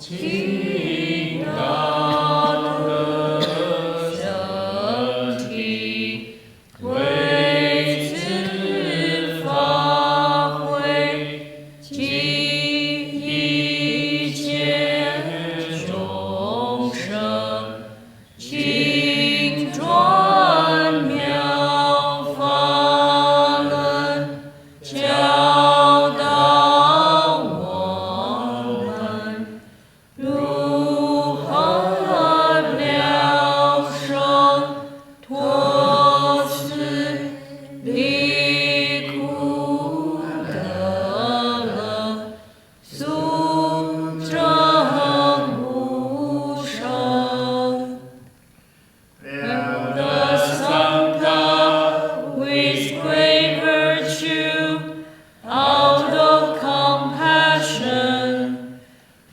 倾倒的身体，为此发挥，及一切众生，请转妙法轮，教导我们如何了生脱死离苦得乐，速证无生。Avatamsaka with great virtue, out of compassion,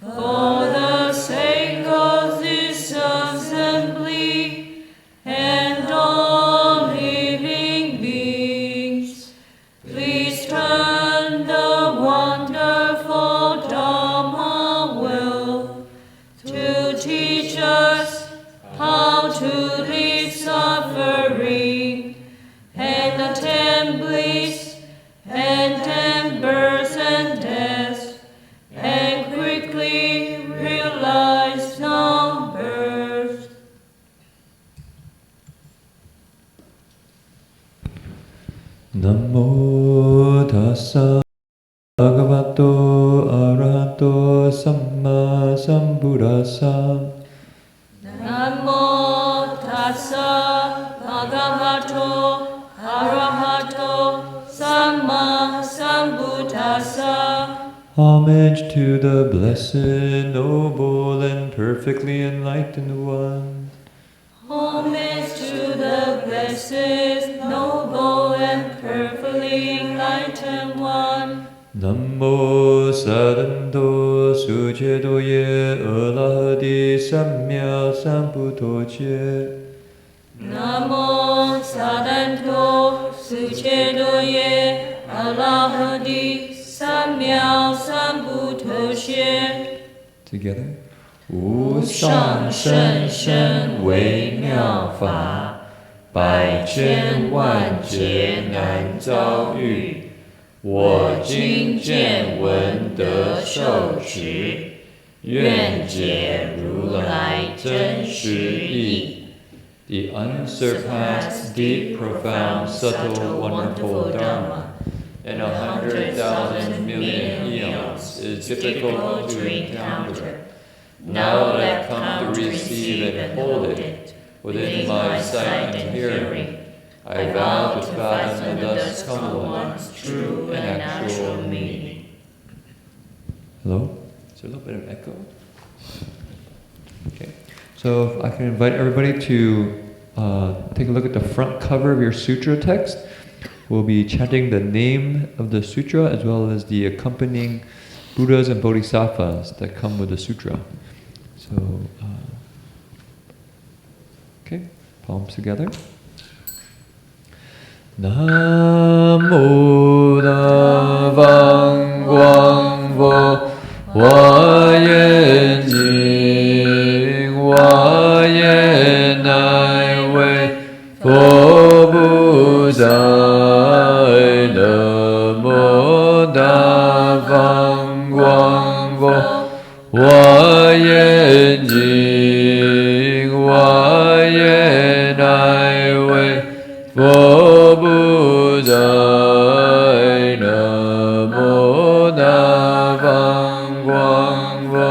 for the sake of this assembly and all living beings, please turn the wonderful Dhamma will to teach us how to leave suffering and attain bliss and end birth and death, and quickly realize non-birth. Namo tassa bhagavato arahato samma sambuddhassa. Namo tassa bhagavato arahato samma sambuddhassa. Homage to the blessed, noble, and perfectly enlightened one. Homage to the blessed, noble, and perfectly enlightened one. Namo sadanto sucedoye alahadi samya sambuddhoche. Namo sadanto sucedoye alahadi samya sambuddhoche. Together. 无上甚深微妙法，百千万劫难遭遇。我今见闻得受持，愿解如来真实义。The unsurpassed, deep, profound, subtle, wonderful Dharma in 100,000 million eons is difficult to encounter. Now that I come to receive and hold it within my sight and hearing, I vow to fathom the thus come one's true and actual meaning. Hello? Is there a little bit of echo? Okay. So if I can invite everybody to take a look at the front cover of your sutra text. We'll be chanting the name of the sutra as well as the accompanying Buddhas and Bodhisattvas that come with the sutra. So, okay, palms together. Namo Davang Guang Vo Hua Yan Jing Hua Yan Nai Wei Fo Bu Zai. Namo Davang Guang Vo Hua Yan Jing Hua Yan Nai Wei Fo Bu Zai. Namo Davang Guang Vo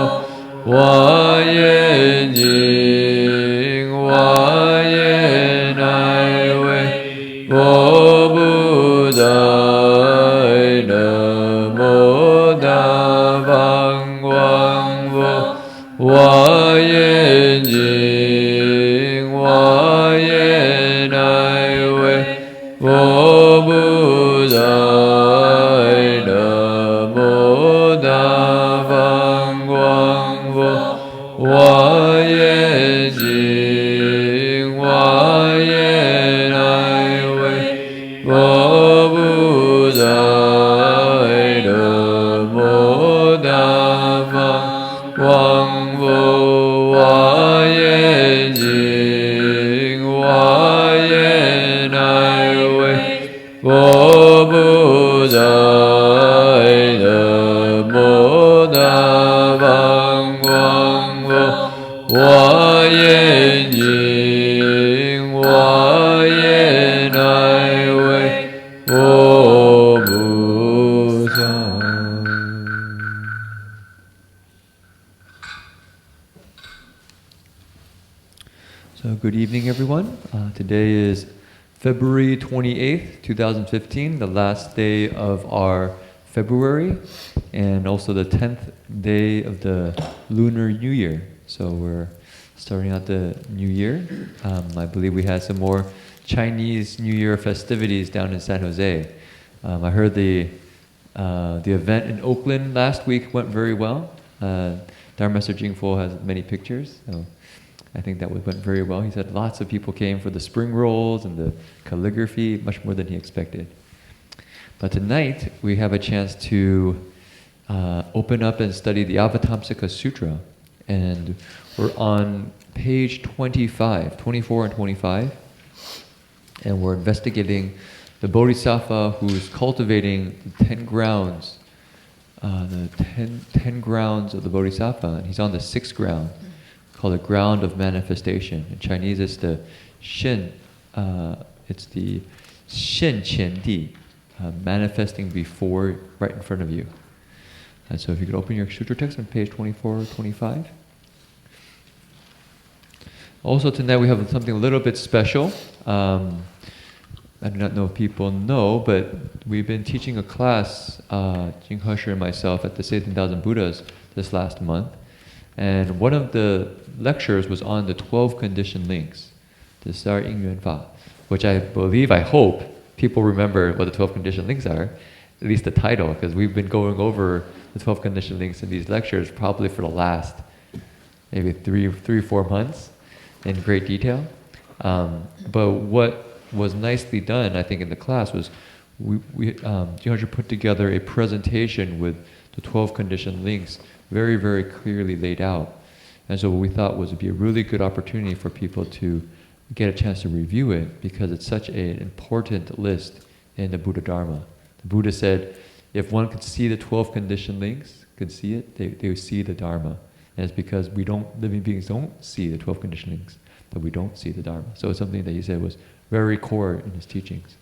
Hua Yan Jing Hua Yan Nai Wei Fo Bu Zai. Namo Davang Guang Vo Hua Yan Jing Hua Yan Nai Wei Fo Bu 我不在的莫那方光我眼睛，我眼爱为我不想。So good evening, everyone. Today is February 28th, 2015, the last day of our February, and also the 10th day of the Lunar New Year. So we're starting out the New Year. I believe we had some more Chinese New Year festivities down in San Jose. I heard the event in Oakland last week went very well. Dharma Master Jingfo has many pictures, so I think that went very well. He said lots of people came for the spring rolls and the calligraphy, much more than he expected. But tonight, we have a chance to open up and study the Avatamsaka Sutra. And we're on page 25, 24 and 25. And we're investigating the Bodhisattva who's cultivating the 10 grounds, the 10 grounds of the Bodhisattva. And he's on the 6th ground, called the ground of manifestation. In Chinese, it's the Shen, it's the Shen Qian Di, manifesting before, right in front of you. And so if you could open your sutra text on page 24 or 25. Also tonight we have something a little bit special. I do not know if people know, but we've been teaching a class, Jing Hesher and myself, at the 17,000 Buddhas this last month. And one of the lectures was on the 12 conditioned links, the Sar Ying Yuan Fa, which I believe, I hope, people remember what the 12 conditioned links are, at least the title, because we've been going over the 12 conditioned links in these lectures probably for the last maybe three or 4 months in great detail. But what was nicely done, I think, in the class was Jing put together a presentation with the 12 conditioned links very, very clearly laid out. And so what we thought would be a really good opportunity for people to get a chance to review it, because it's such an important list in the Buddha Dharma. The Buddha said, if one could see the 12 conditioned links, could see it, they would see the Dharma. And it's because living beings don't see the 12 conditioned links, but we don't see the Dharma. So it's something that he said was very core in his teachings.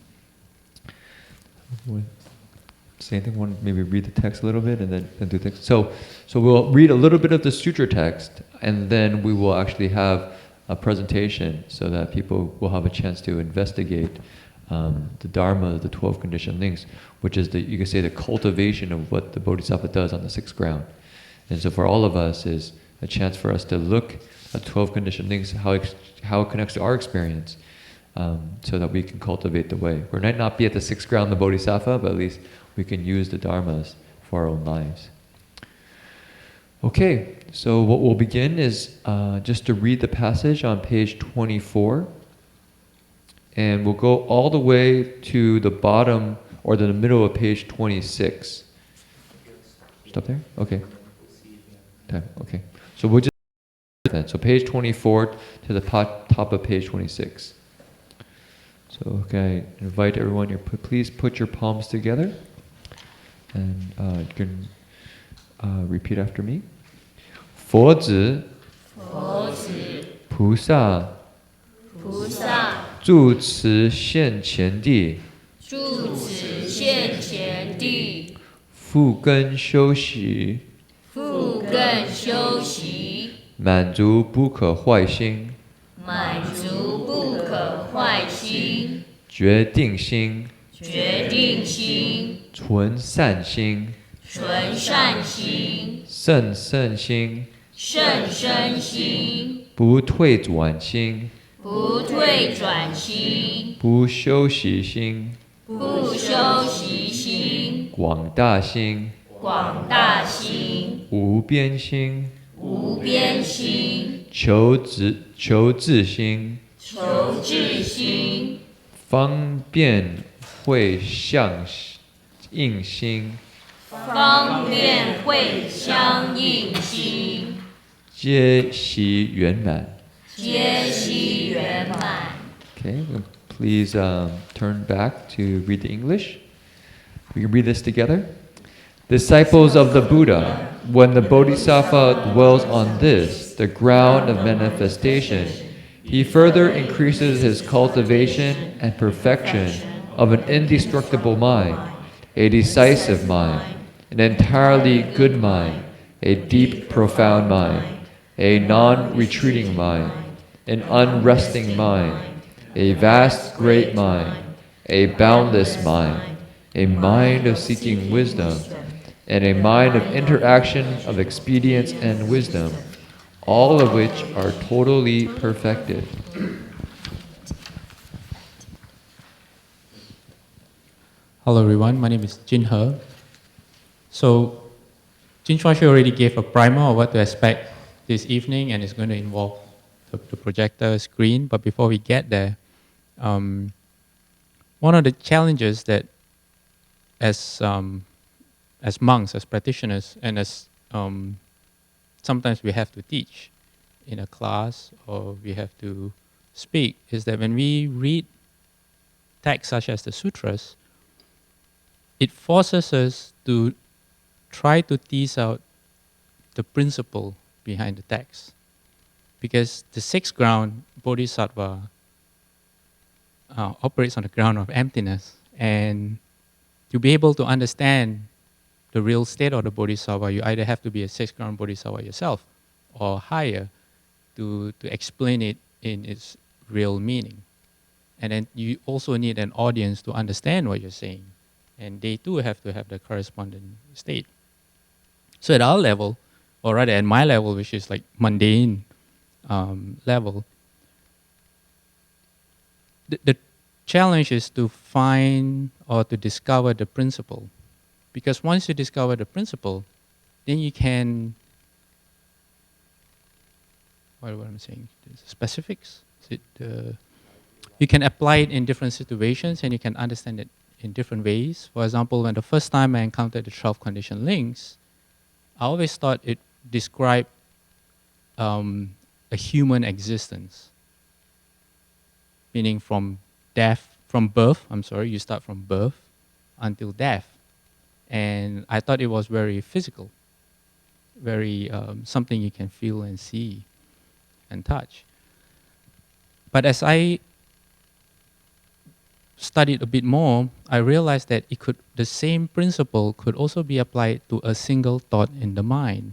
Say anything? Want to maybe read the text a little bit and then do the text. So we'll read a little bit of the sutra text, and then we will actually have a presentation so that people will have a chance to investigate the Dharma, the 12 conditioned links, which is you could say the cultivation of what the Bodhisattva does on the 6th ground. And so for all of us is a chance for us to look at 12 conditioned links, how it connects to our experience, so that we can cultivate the way. We might not be at the 6th ground of the Bodhisattva, but at least we can use the dharmas for our own lives. Okay, so what we'll begin is just to read the passage on page 24, and we'll go all the way to the bottom or the middle of page 26. Stop there? Okay. Okay. So we'll just then. So page 24 to the top of page 26. So okay, I invite everyone here. Please put your palms together. And you can repeat after me. 佛子菩萨住持现前地复根修习满足不可坏心决定心纯善心甚深心不退转心不修习心广大心无边心求自心方便会相应心皆悉圆满。Okay, please turn back to read the English. We can read this together. Disciples of the Buddha, when the Bodhisattva dwells on this, the ground of manifestation, he further increases his cultivation and perfection of an indestructible mind, a decisive mind, an entirely good mind, a deep, profound mind, a non-retreating mind, an unresting mind, a vast, great mind, a boundless mind, a mind of seeking wisdom, and a mind of interaction of expedience and wisdom, all of which are totally perfected. Hello everyone, my name is Jin He. So, Jin Chuashi already gave a primer of what to expect this evening, and it's going to involve the projector screen. But before we get there, one of the challenges that as monks, as practitioners, and as sometimes we have to teach in a class or we have to speak, is that when we read texts such as the sutras, it forces us to try to tease out the principle behind the text. Because the sixth ground, Bodhisattva, operates on the ground of emptiness. And to be able to understand the real state of the Bodhisattva, you either have to be a sixth ground Bodhisattva yourself or higher to explain it in its real meaning. And then you also need an audience to understand what you're saying. And they too have to have the corresponding state. So at our level, or rather at my level, which is like mundane level, the challenge is to find or to discover the principle. Because once you discover the principle, then you can, what am I saying? Specifics? You can apply it in different situations and you can understand it in different ways. For example, when the first time I encountered the 12 conditioned links, I always thought it described a human existence. Meaning from birth, you start from birth until death. And I thought it was very physical, very something you can feel and see and touch. But as I studied a bit more, I realized that the same principle could also be applied to a single thought in the mind,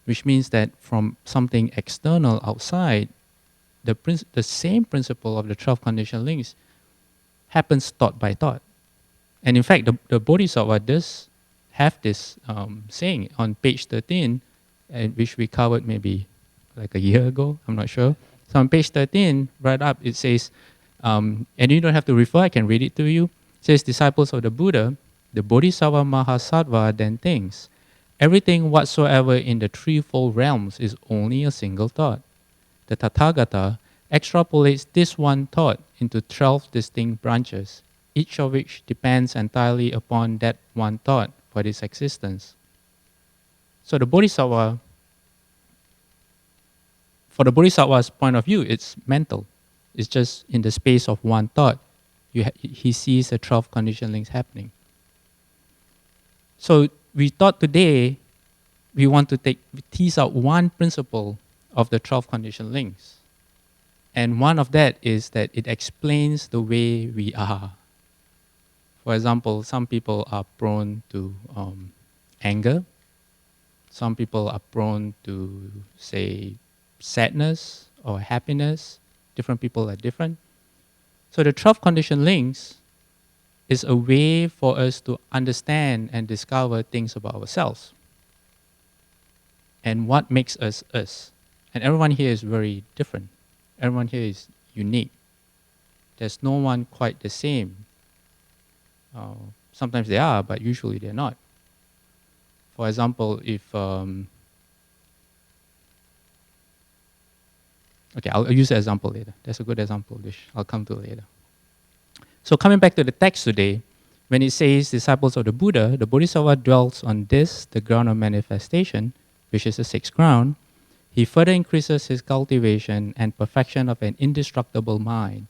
which means that from something external outside, the same principle of the 12 conditioned links happens thought by thought. And in fact, the Bodhisattva does have this saying on page 13, which we covered maybe like a year ago, I'm not sure. So on page 13, right up, it says, and you don't have to refer, I can read it to you. It says, disciples of the Buddha, the Bodhisattva Mahasattva then thinks, everything whatsoever in the threefold realms is only a single thought. The Tathagata extrapolates this one thought into 12 distinct branches, each of which depends entirely upon that one thought for its existence. So the Bodhisattva, for the Bodhisattva's point of view, it's mental. It's just in the space of one thought. He sees the 12 conditioned links happening. So we thought today we want to tease out one principle of the 12 conditioned links. And one of that is that it explains the way we are. For example, some people are prone to anger. Some people are prone to, say, sadness or happiness. Different people are different. So the 12 conditioned links is a way for us to understand and discover things about ourselves and what makes us us. And everyone here is very different. Everyone here is unique. There's no one quite the same. Sometimes they are, but usually they're not. For example, if okay, I'll use the example later. That's a good example, which I'll come to later. So coming back to the text today, when it says disciples of the Buddha, the Bodhisattva dwells on this, the ground of manifestation, which is the sixth ground. He further increases his cultivation and perfection of an indestructible mind,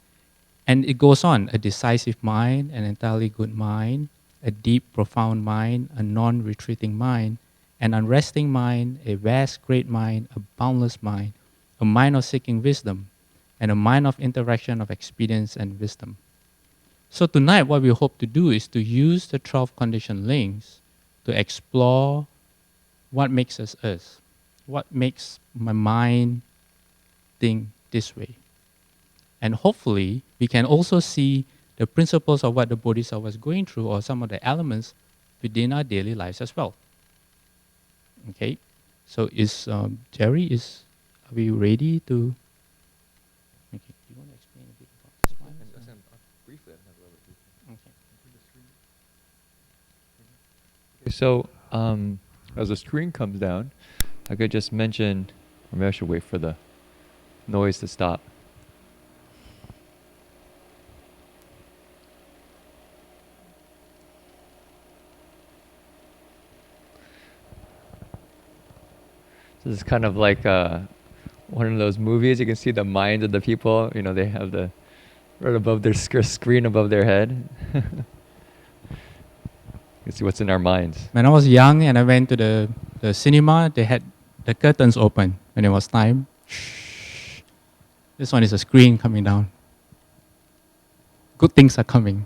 And it goes on, a decisive mind, an entirely good mind, a deep, profound mind, a non-retreating mind, an unresting mind, a vast, great mind, a boundless mind, a mind of seeking wisdom, and a mind of interaction of experience and wisdom. So tonight what we hope to do is to use the 12 conditioned links to explore what makes us us, what makes my mind think this way. And hopefully we can also see the principles of what the Bodhisattva was going through or some of the elements within our daily lives as well. Okay, so Jerry, are we ready to? Okay, do you want to explain a bit about this one? Briefly, I have a little bit. Okay. So, as the screen comes down, I could just mention, or maybe I should wait for the noise to stop. This is kind of like one of those movies. You can see the minds of the people. You know, they have the right above their screen above their head. You can see what's in our minds. When I was young and I went to the cinema, they had the curtains open when it was time. Shh. This one is a screen coming down. Good things are coming.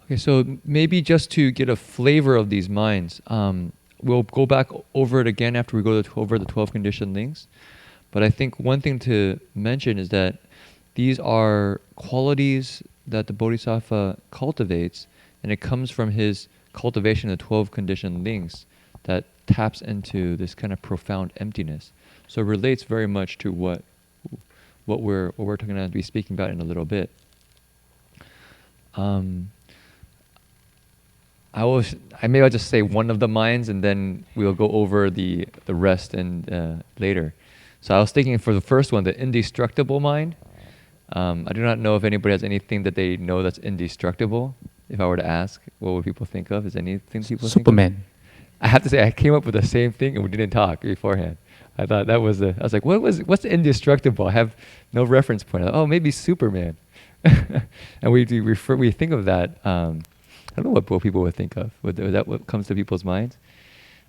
Okay, so maybe just to get a flavor of these minds, we'll go back over it again after we go over the 12 conditioned links. But I think one thing to mention is that these are qualities that the Bodhisattva cultivates, and it comes from his cultivation of the 12 conditioned links that taps into this kind of profound emptiness. So it relates very much to what we're going to be speaking about in a little bit. I'll just say one of the minds, and then we'll go over the rest and later. So I was thinking for the first one, the indestructible mind. I do not know if anybody has anything that they know that's indestructible. If I were to ask, what would people think of? Is anything people Superman. think of? I have to say, I came up with the same thing, and we didn't talk beforehand. I thought that was I was like, what's indestructible? I have no reference point. Oh, maybe Superman. And we think of that. I don't know what people would think of. Is that what comes to people's minds?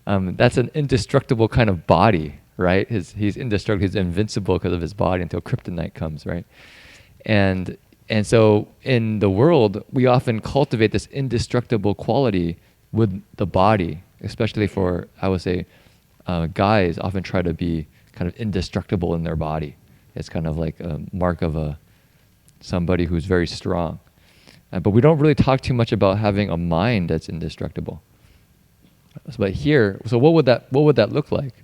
That's an indestructible kind of body, right? He's indestructible. He's invincible because of his body until kryptonite comes, right? And so in the world, we often cultivate this indestructible quality with the body, especially for, I would say, guys often try to be kind of indestructible in their body. It's kind of like a mark of somebody who's very strong. But we don't really talk too much about having a mind that's indestructible. But here, so what would that look like?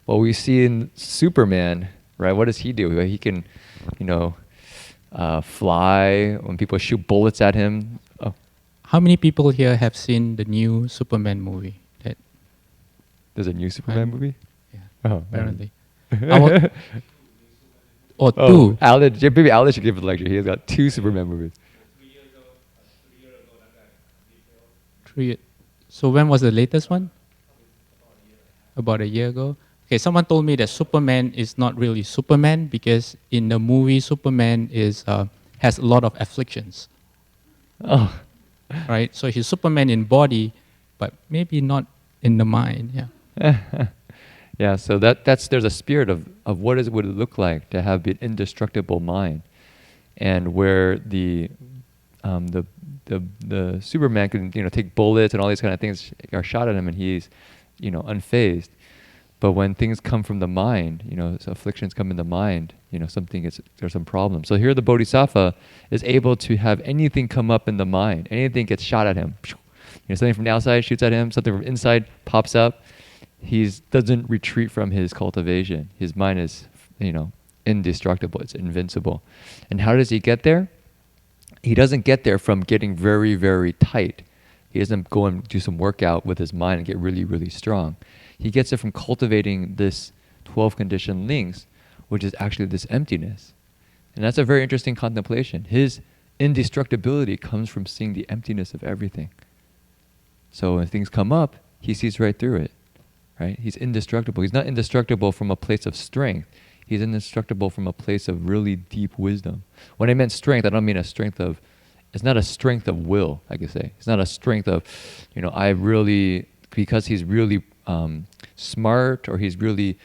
Well, we see in Superman, right? What does he do? He can, fly when people shoot bullets at him. Oh. How many people here have seen the new Superman movie? There's a new Superman movie? Yeah, Oh, apparently. Two. Two. Maybe Alex should give a lecture. He's got 2 Superman movies. 3. So when was the latest one? About a year ago. Okay, someone told me that Superman is not really Superman because in the movie Superman has a lot of afflictions. Oh. Right? So he's Superman in body, but maybe not in the mind. Yeah. Yeah, so there's a spirit of what would it look like to have an indestructible mind, and where the Superman can take bullets and all these kind of things are shot at him, and he's unfazed. But when things come from the mind, so afflictions come in the mind, there's some problem. So here the Bodhisattva is able to have anything come up in the mind, anything gets shot at him. Something from the outside shoots at him, something from inside pops up. He doesn't retreat from his cultivation. His mind is, indestructible. It's invincible. And how does he get there? He doesn't get there from getting very, very tight. He doesn't go and do some workout with his mind and get really, really strong. He gets it from cultivating this 12 conditioned links, which is actually this emptiness. And that's a very interesting contemplation. His indestructibility comes from seeing the emptiness of everything. So when things come up, he sees right through it. right? He's indestructible. He's not indestructible from a place of strength. He's indestructible from a place of really deep wisdom. When I meant strength, I don't mean a strength of, it's not a strength of will, I could say. It's not a strength of, I really, because he's really smart, or he's really,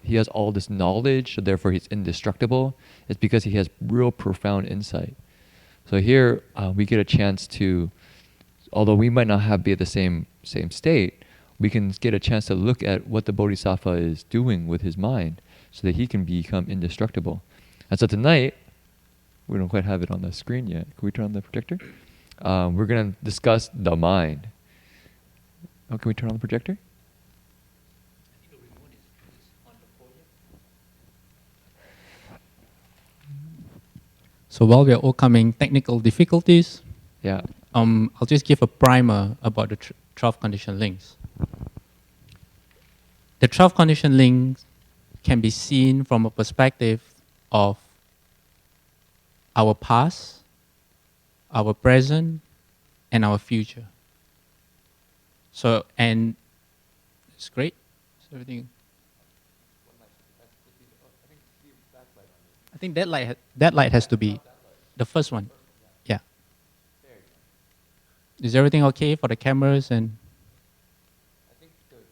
he has all this knowledge, so therefore he's indestructible. It's because he has real profound insight. So here we get a chance to, although we might not be at the same state, we can get a chance to look at what the Bodhisattva is doing with his mind so that he can become indestructible. And so tonight, we don't quite have it on the screen yet. Can we turn on the projector? We're going to discuss the mind. Oh, can we turn on the projector? So while we are overcoming technical difficulties, Yeah. I'll just give a primer about the 12 conditioned links. The 12 conditioned links can be seen from a perspective of our past, our present, and our future. So, and it's great. So everything. I think that light has to be the first one. Yeah. Is everything okay for the cameras? And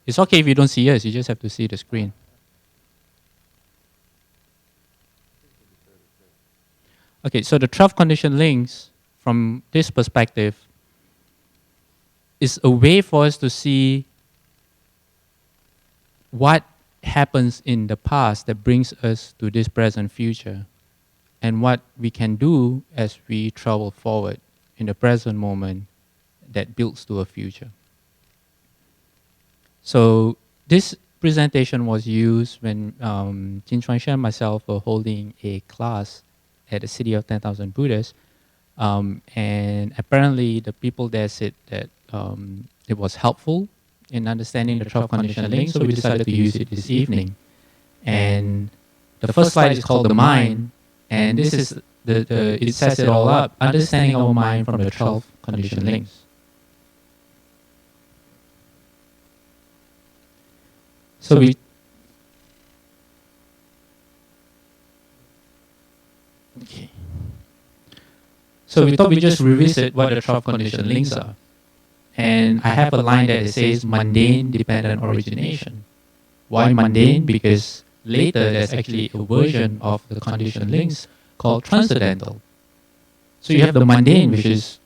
it's okay if you don't see us. You just have to see the screen. Okay, so the 12 conditioned links, from this perspective, is a way for us to see what happens in the past that brings us to this present future, and what we can do as we travel forward in the present moment that builds to a future. So this presentation was used when Jin Chuan Shen and myself were holding a class at the City of 10,000 Buddhists, and apparently the people there said that it was helpful in understanding the 12 conditioned links, so we decided to use it this evening. And the first slide is called the mind, and this is it sets it all up, understanding our mind from the 12 conditioned links. So we thought we'd just revisit what the 12 conditioned links are. And I have a line that says mundane dependent origination. Why mundane? Because later there's actually a version of the conditioned links called transcendental. So you have the mundane, which is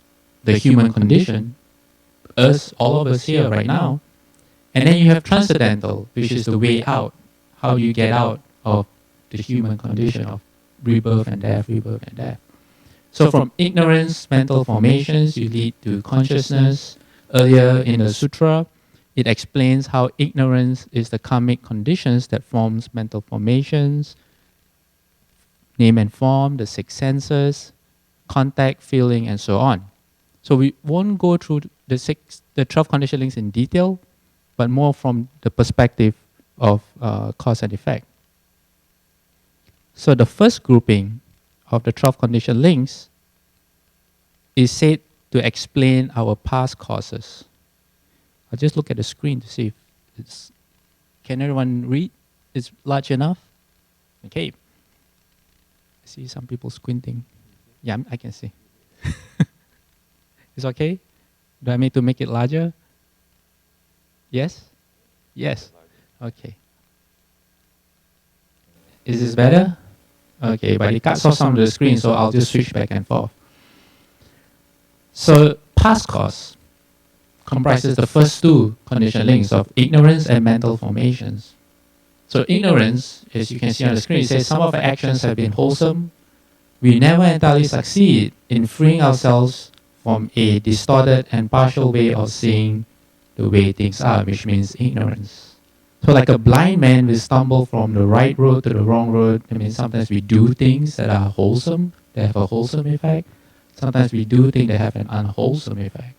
the human condition, us, all of us here right now. And then you have transcendental, which is the way out. How you get out of the human condition of rebirth and death, rebirth and death. So from ignorance, mental formations, you lead to consciousness. Earlier in the sutra, it explains how ignorance is the karmic conditions that forms mental formations, name and form, the six senses, contact, feeling, and so on. So we won't go through the 12 conditioned links in detail, but more from the perspective of cause and effect. So the first grouping of the 12 conditioned links is said to explain our past causes. I'll just look at the screen to see if it's... Can everyone read? It's large enough? Okay. I see some people squinting. Yeah, I can see. It's okay? Do I need to make it larger? Yes? Yes. Okay. Is this better? Okay, but it cuts off some of the screen, so I'll just switch back and forth. So past cause comprises the first two conditioned links of ignorance and mental formations. So ignorance, as you can see on the screen, says some of our actions have been wholesome. We never entirely succeed in freeing ourselves from a distorted and partial way of seeing the way things are, which means ignorance. So like a blind man will stumble from the right road to the wrong road. I mean, sometimes we do things that are wholesome, that have a wholesome effect. Sometimes we do things that have an unwholesome effect.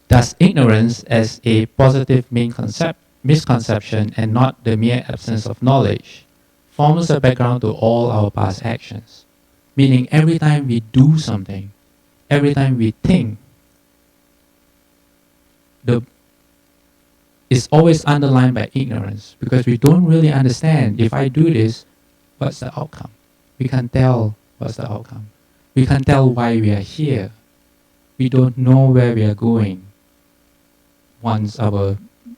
Thus, ignorance as a positive misconception and not the mere absence of knowledge forms a background to all our past actions. Meaning every time we do something, every time we think, is always underlined by ignorance, because we don't really understand, if I do this, what's the outcome? We can't tell what's the outcome. We can't tell why we are here. We don't know where we are going once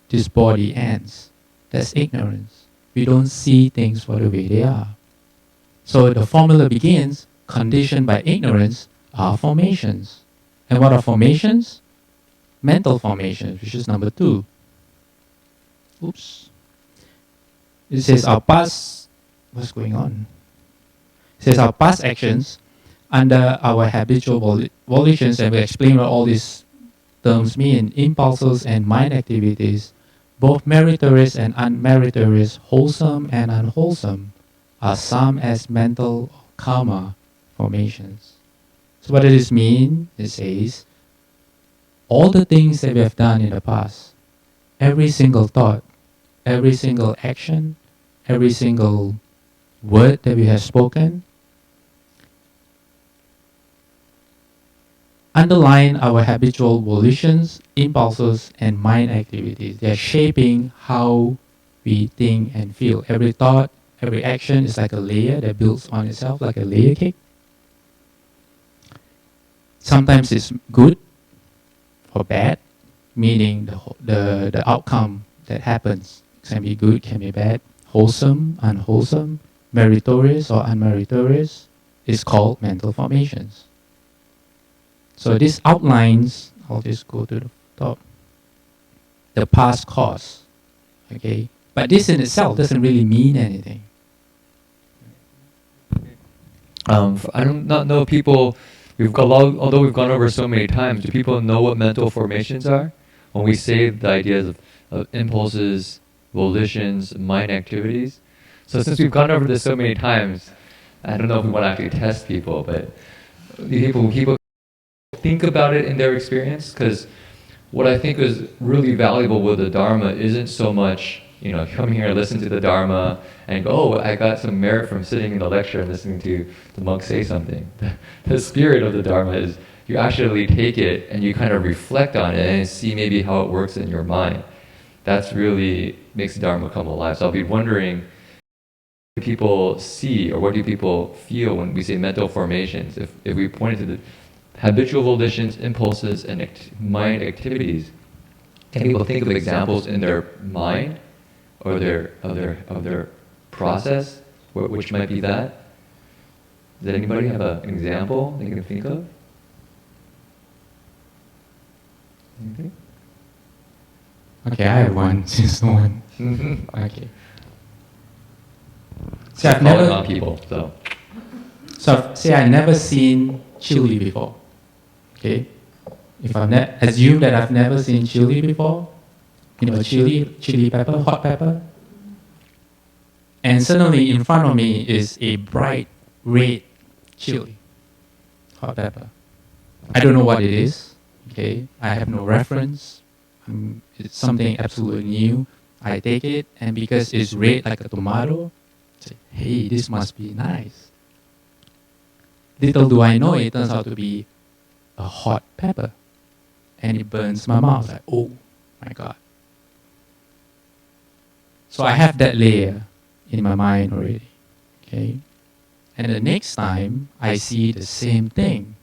this body ends. That's ignorance. We don't see things for the way they are. So the formula begins, conditioned by ignorance are formations. And what are formations? Mental formations, which is number 2. Oops. It says our past, what's going on? It says our past actions under our habitual volitions, and we explain what all these terms mean, impulses and mind activities, both meritorious and unmeritorious, wholesome and unwholesome, are summed as mental karma formations. So what does this mean? It says, all the things that we have done in the past, every single thought, every single action, every single word that we have spoken, underline our habitual volitions, impulses, and mind activities. They are shaping how we think and feel. Every thought, every action is like a layer that builds on itself, like a layer cake. Sometimes it's good or bad, meaning the outcome that happens can be good, can be bad, wholesome, unwholesome, meritorious or unmeritorious, is called mental formations. So this outlines, I'll just go to the top, the past cause, okay? But this in itself doesn't really mean anything. I don't not know people. Although we've gone over so many times, do people know what mental formations are? When we say the ideas of impulses, volitions, mind activities. So since we've gone over this so many times, I don't know if we want to actually test people, but people think about it in their experience, because what I think is really valuable with the Dharma isn't so much, come here, listen to the Dharma, and go, oh, I got some merit from sitting in the lecture and listening to the monk say something. The spirit of the Dharma is you actually take it and you kind of reflect on it and see maybe how it works in your mind. That's really makes the Dharma come alive. So I'll be wondering, what do people see or what do people feel when we say mental formations? If we pointed to the habitual volitions, impulses, and mind activities, can people think of examples in their mind or their process, which might be that? Does anybody have an example they can think of? Anything? Okay, I have one, since no one. Okay. So I've Calling never on people, so. So say I've never seen chili before. Okay, if I've assume that I've never seen chili before, chili pepper, hot pepper, and suddenly in front of me is a bright red chili, hot pepper. I don't know what it is. Okay, I have no reference. It's something absolutely new. I take it, and because it's red like a tomato, I say, hey, this must be nice. Little do I know, it turns out to be a hot pepper, and it burns my mouth. Like, oh my God. So I have that layer in my mind already. Okay, and the next time I see the same thing,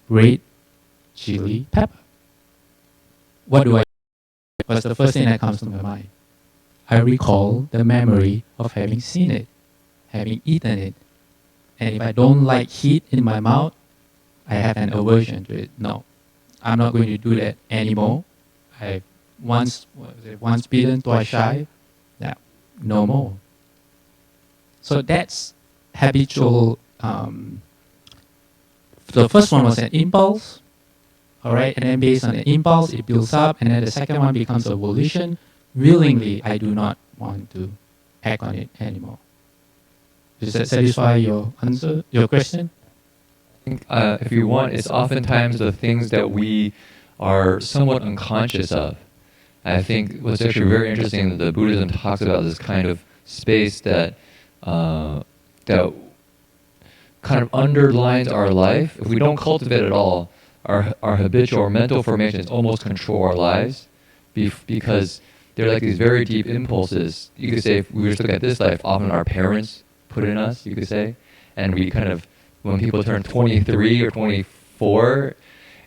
red chili pepper, what do I? What's the first thing that comes to my mind? I recall the memory of having seen it, having eaten it, and if I don't like heat in my mouth, I have an aversion to it. No, I'm not going to do that anymore. I once bitten, twice shy. Now, no more. So that's habitual. The first one was an impulse, all right, and then based on the impulse, it builds up, and then the second one becomes a volition. Willingly, I do not want to act on it anymore. Does that satisfy your answer, your question? I think if you want, it's oftentimes the things that we are somewhat unconscious of. I think what's actually very interesting that the Buddhism talks about this kind of space that that kind of underlines our life. If we don't cultivate it at all, our habitual or mental formations almost control our lives, because they're like these very deep impulses. You could say, if we were to look at this life, often our parents put in us, you could say, and we kind of, when people turn 23 or 24,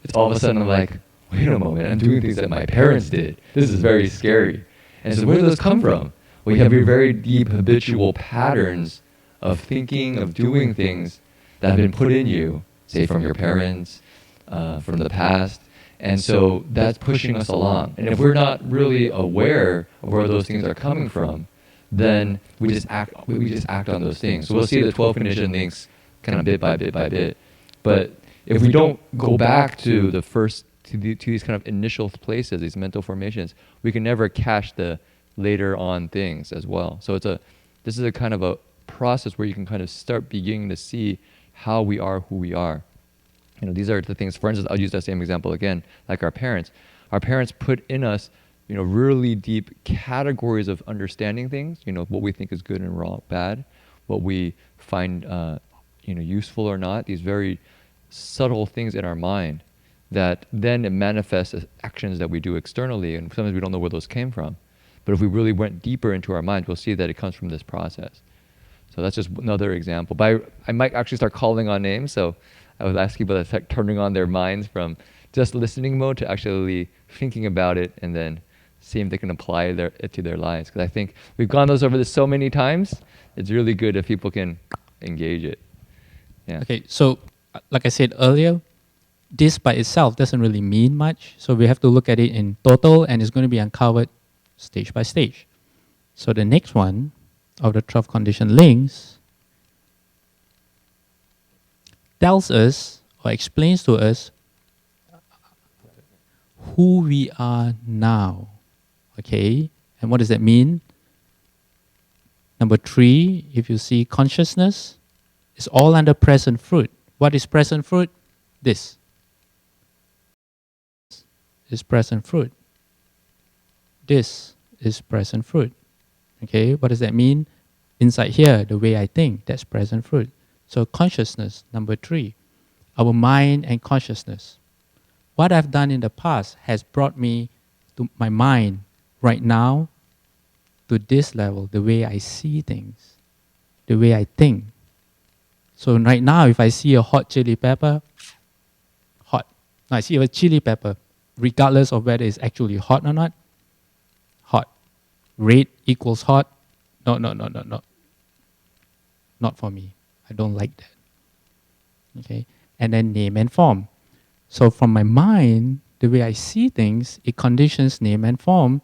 it's all of a sudden like, wait a moment, I'm doing things that my parents did. This is very scary. And so where do those come from? Well, you have your very deep habitual patterns of thinking, of doing things that have been put in you, say from your parents, from the past. And so that's pushing us along. And if we're not really aware of where those things are coming from, then we just act on those things. So we'll see the 12 conditioned links kind of bit by bit by bit. But if we don't go back to the first, to these kind of initial places, these mental formations, we can never catch the later on things as well. So this is a kind of a process where you can kind of start beginning to see how we are who we are. You know, these are the things, for instance, I'll use that same example again, like our parents. Our parents put in us, you know, really deep categories of understanding things, you know, what we think is good and wrong, bad, what we find, you know, useful or not, these very subtle things in our mind that then it manifests as actions that we do externally, and sometimes we don't know where those came from. But if we really went deeper into our minds, we'll see that it comes from this process. So that's just another example. But I might actually start calling on names, so I would ask people to start turning on their minds from just listening mode to actually thinking about it and then seeing if they can apply it to their lives. Because I think we've gone over this so many times, it's really good if people can engage it. Yeah. Okay, so like I said earlier, this by itself doesn't really mean much. So we have to look at it in total, and it's going to be uncovered stage by stage. So the next one of the 12 conditioned links tells us or explains to us who we are now. Okay, and what does that mean? Number 3, if you see consciousness, it's all under present fruit. What is present fruit? This is present fruit. This is present fruit. Okay, what does that mean? Inside here, the way I think, that's present fruit. So consciousness, number 3, our mind and consciousness. What I've done in the past has brought me to my mind right now to this level, the way I see things, the way I think. So right now, if I see a hot chili pepper, hot. Now I see a chili pepper, regardless of whether it's actually hot or not, hot. Red equals hot. No. Not for me. I don't like that. Okay? And then name and form. So from my mind, the way I see things, it conditions name and form.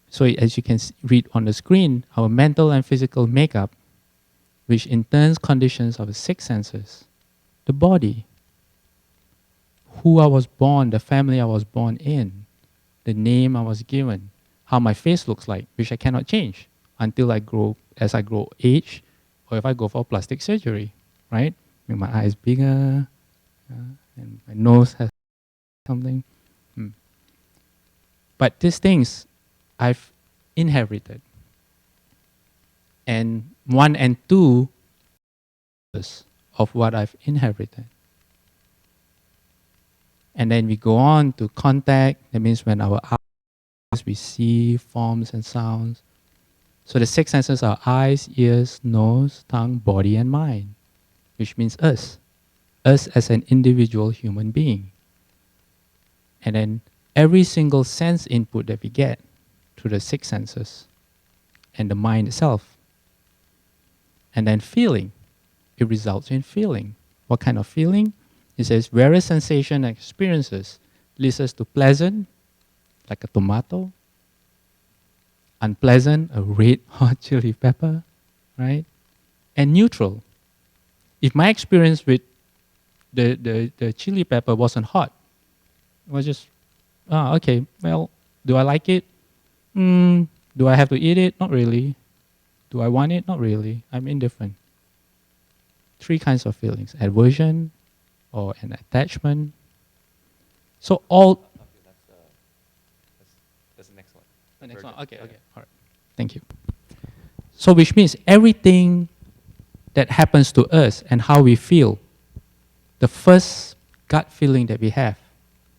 So as you can read on the screen, our mental and physical makeup, which in turn conditions our 6 senses, the body, who I was born, the family I was born in, the name I was given, how my face looks like, which I cannot change until I grow, as I grow age, or if I go for plastic surgery, right? Make my eyes bigger, and my nose has something. But these things I've inherited. And 1 and 2 of what I've inherited. And then we go on to contact. That means when our eyes, we see forms and sounds. So the 6 senses are eyes, ears, nose, tongue, body, and mind, which means us. Us as an individual human being. And then every single sense input that we get through the 6 senses and the mind itself. And then feeling. It results in feeling. What kind of feeling? It says various sensation and experiences leads us to pleasant, like a tomato, unpleasant, a red hot chili pepper, right? And neutral. If my experience with the chili pepper wasn't hot, it was just, okay, well, do I like it? Do I have to eat it? Not really. Do I want it? Not really. I'm indifferent. 3 kinds of feelings: aversion or an attachment. So all... That's the next one. The next one. Okay. All right. Thank you. So which means everything that happens to us and how we feel, the first gut feeling that we have,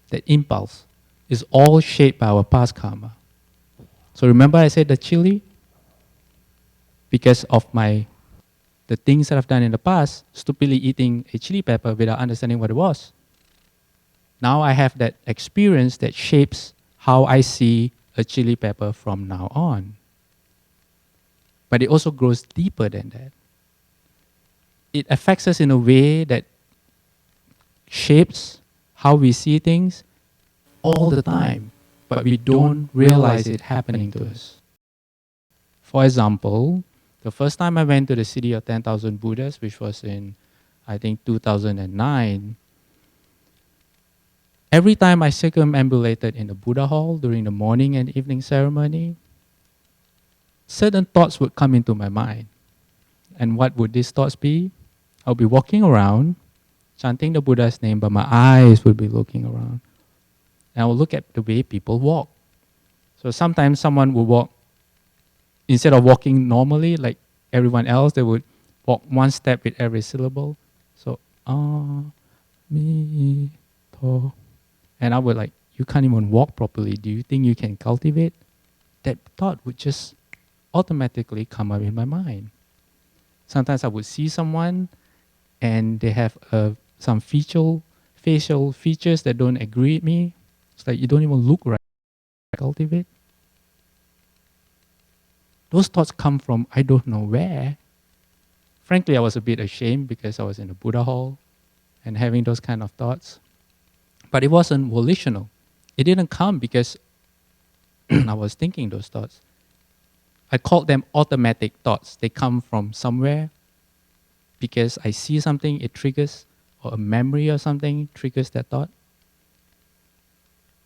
that impulse, is all shaped by our past karma. So remember I said the chili? Because of the things that I've done in the past, stupidly eating a chili pepper without understanding what it was. Now I have that experience that shapes how I see a chili pepper from now on. But it also grows deeper than that. It affects us in a way that shapes how we see things all the time, but we don't realize it happening to us. For example, the first time I went to the city of 10,000 Buddhas, which was in, I think, 2009, every time I circumambulated in the Buddha hall during the morning and evening ceremony, certain thoughts would come into my mind. And what would these thoughts be? I'll be walking around, chanting the Buddha's name, but my eyes would be looking around. And I will look at the way people walk. So sometimes someone will walk, instead of walking normally like everyone else, they would walk one step with every syllable. So, mi, to. And I would like, you can't even walk properly. Do you think you can cultivate? That thought would just automatically come up in my mind. Sometimes I would see someone and they have some facial features that don't agree with me. It's like you don't even look right. Cultivate. Those thoughts come from I don't know where. Frankly, I was a bit ashamed because I was in the Buddha hall and having those kind of thoughts. But it wasn't volitional. It didn't come because I was thinking those thoughts. I called them automatic thoughts. They come from somewhere because I see something, it triggers, or a memory or something triggers that thought.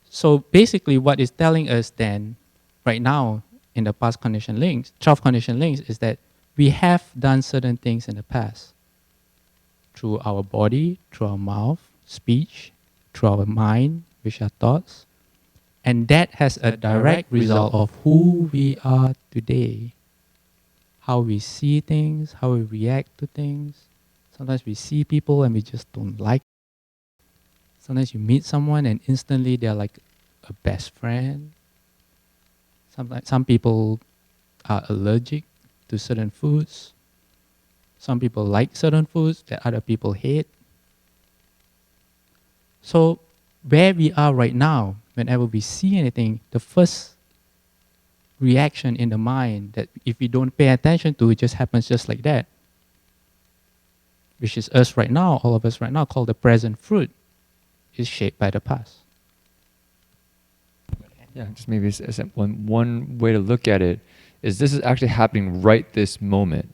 So basically what it's telling us then, right now, in the past condition links, 12 condition links, is that we have done certain things in the past. Through our body, through our mouth, speech, through our mind, which are thoughts. And that has a direct result of who we are today. How we see things, how we react to things. Sometimes we see people and we just don't like it. Sometimes you meet someone and instantly they're like a best friend. Sometimes some people are allergic to certain foods. Some people like certain foods that other people hate. So where we are right now, whenever we see anything, the first reaction in the mind that if we don't pay attention to, it just happens just like that, which is us right now, all of us right now, called the present fruit, is shaped by the past. Yeah, just maybe one way to look at it is this is actually happening right this moment.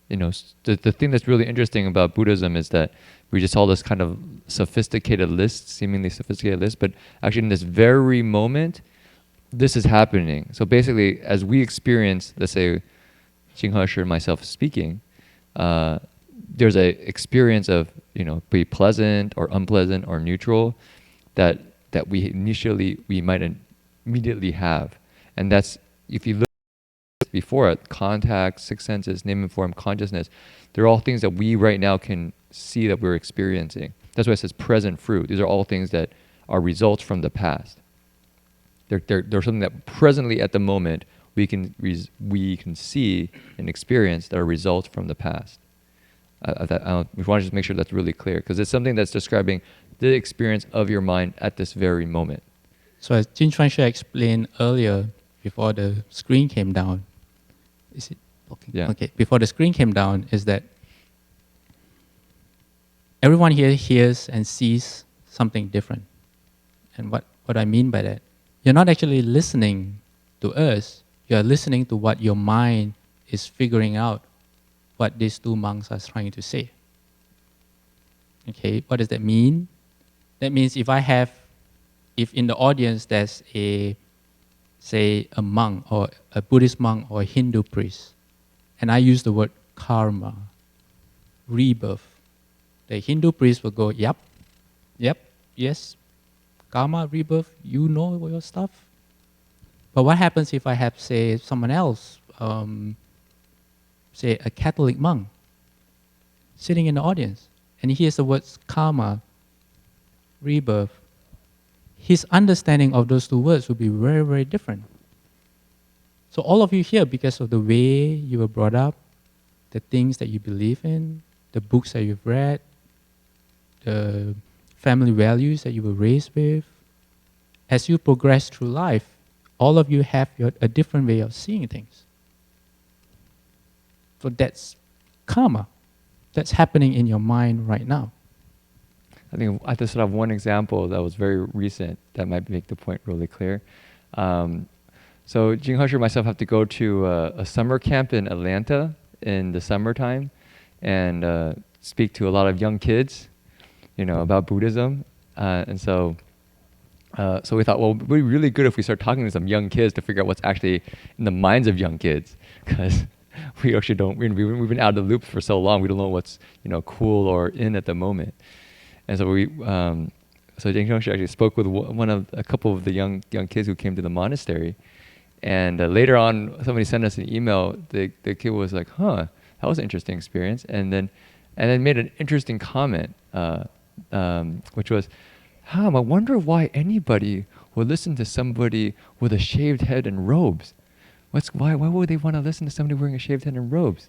You know, the thing that's really interesting about Buddhism is that we just saw this kind of sophisticated list, seemingly sophisticated list, but actually in this very moment, this is happening. So basically, as we experience, let's say, Jinghe Shi and myself speaking, there's a experience of, you know, be pleasant or unpleasant or neutral that we might immediately have. And that's, if you look before it, contact, six senses, name and form, consciousness, they're all things that we right now can see that we're experiencing. That's why it says present fruit. These are all things that are results from the past. They're something that presently at the moment we can see and experience that are results from the past. We want to just make sure that's really clear because it's something that's describing the experience of your mind at this very moment. So as Jin Chuan Shi explained earlier, before the screen came down, is it okay? Yeah. Okay. Before the screen came down, is that everyone here hears and sees something different. And what I mean by that, you're not actually listening to us. You're listening to what your mind is figuring out, what these two monks are trying to say. Okay, what does that mean? That means if in the audience there's say a monk or a Buddhist monk or a Hindu priest, and I use the word karma, rebirth, the Hindu priest will go, yep, yes, karma, rebirth, you know your stuff. But what happens if I have, say, someone else, say a Catholic monk, sitting in the audience, and he hears the words karma, rebirth? His understanding of those two words will be very, very different. So all of you here, because of the way you were brought up, the things that you believe in, the books that you've read, the family values that you were raised with, as you progress through life, all of you have a different way of seeing things. So that's karma. That's happening in your mind right now. I think I just have one example that was very recent that might make the point really clear. So Jing Husher and myself have to go to a summer camp in Atlanta in the summertime and speak to a lot of young kids, about Buddhism. And so we thought, well, it would be really good if we start talking to some young kids to figure out what's actually in the minds of young kids, because we actually don't. We've been out of the loop for so long. We don't know what's cool or in at the moment. And so so Jing Husher actually spoke with a couple of the young kids who came to the monastery. And later on, somebody sent us an email. The kid was like, "Huh, that was an interesting experience," and then made an interesting comment, which was, I wonder why anybody would listen to somebody with a shaved head and robes. Why would they want to listen to somebody wearing a shaved head and robes?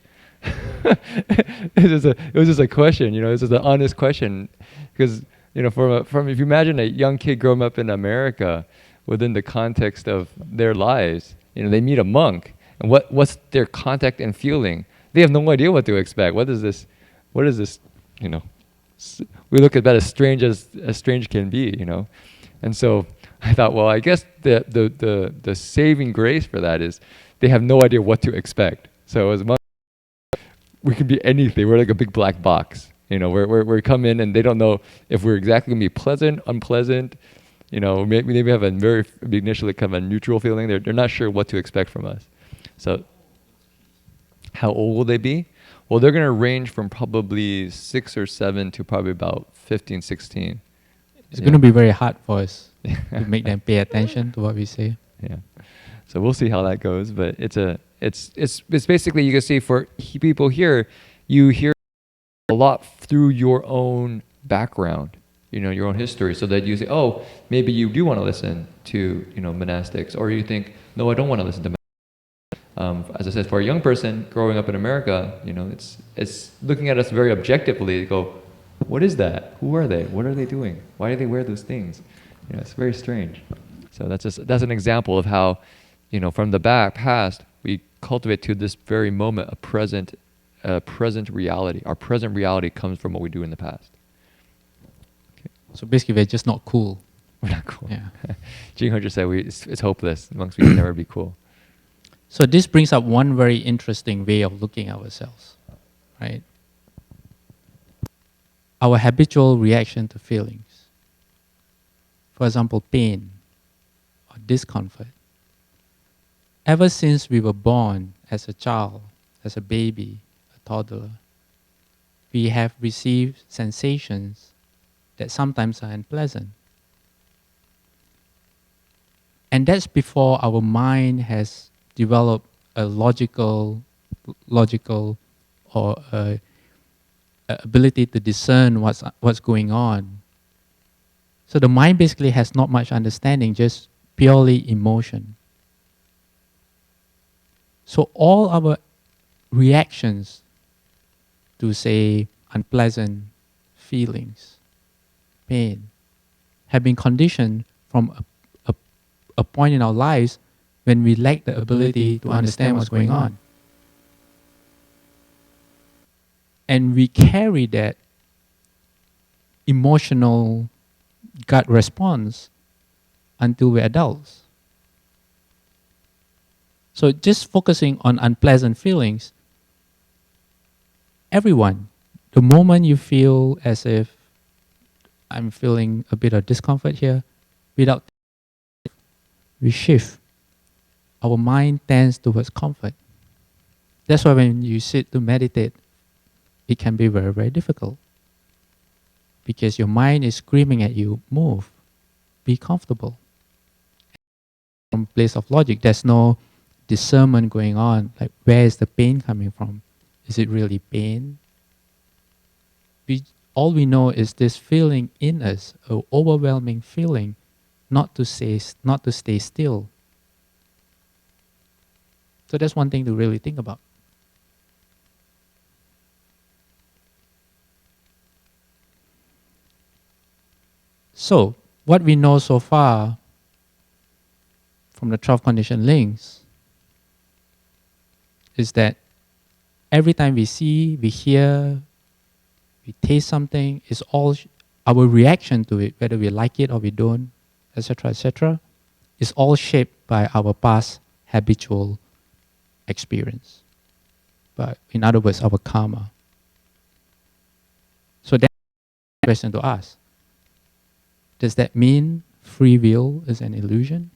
It was just a question, it was just an honest question, because from if you imagine a young kid growing up in America, within the context of their lives, they meet a monk, and what's their contact and feeling? They have no idea what to expect. What is this? We look at that as strange can be, And so I thought, well, I guess the saving grace for that is they have no idea what to expect. So as much we can be anything. We're like a big black box. We come in and they don't know if we're exactly gonna be pleasant, unpleasant. Maybe have a very initially kind of a neutral feeling. They're not sure what to expect from us. So how old will they be? Well, they're going to range from probably 6 or 7 to probably about 15, 16. It's going to be very hard for us to make them pay attention to what we say. Yeah. So we'll see how that goes. But it's basically, you can see for people here, you hear a lot through your own background, your own history, so that you say, oh, maybe you do want to listen to, monastics, or you think, no, I don't want to listen to as I said, for a young person growing up in America, it's looking at us very objectively. Go, what is that? Who are they? What are they doing? Why do they wear those things? It's very strange. So that's an example of how, from the past, we cultivate to this very moment a present reality. Our present reality comes from what we do in the past. Okay. So basically, we're just not cool. We're not cool. Yeah. Jing Husher said it's hopeless. Monks, we can never be cool. So this brings up one very interesting way of looking at ourselves, right? Our habitual reaction to feelings. For example, pain or discomfort. Ever since we were born as a child, as a baby, a toddler, we have received sensations that sometimes are unpleasant. And that's before our mind has develop a logical or a ability to discern what's going on. So the mind basically has not much understanding, just purely emotion. So all our reactions to, say, unpleasant feelings, pain, have been conditioned from a point in our lives when we lack the ability to understand what's going on. And we carry that emotional gut response until we're adults. So just focusing on unpleasant feelings, everyone, the moment you feel as if I'm feeling a bit of discomfort here, without we shift. Our mind tends towards comfort. That's why when you sit to meditate, it can be very, very difficult. Because your mind is screaming at you, move, be comfortable. From a place of logic, there's no discernment going on. Like, where is the pain coming from? Is it really pain? All we know is this feeling in us, an overwhelming feeling, not to stay still. So that's one thing to really think about. So, what we know so far from the 12 conditioned links is that every time we see, we hear, we taste something, it's all our reaction to it, whether we like it or we don't, etc., is all shaped by our past habitual experience. But in other words, our karma. So that's the question to ask. Does that mean free will is an illusion?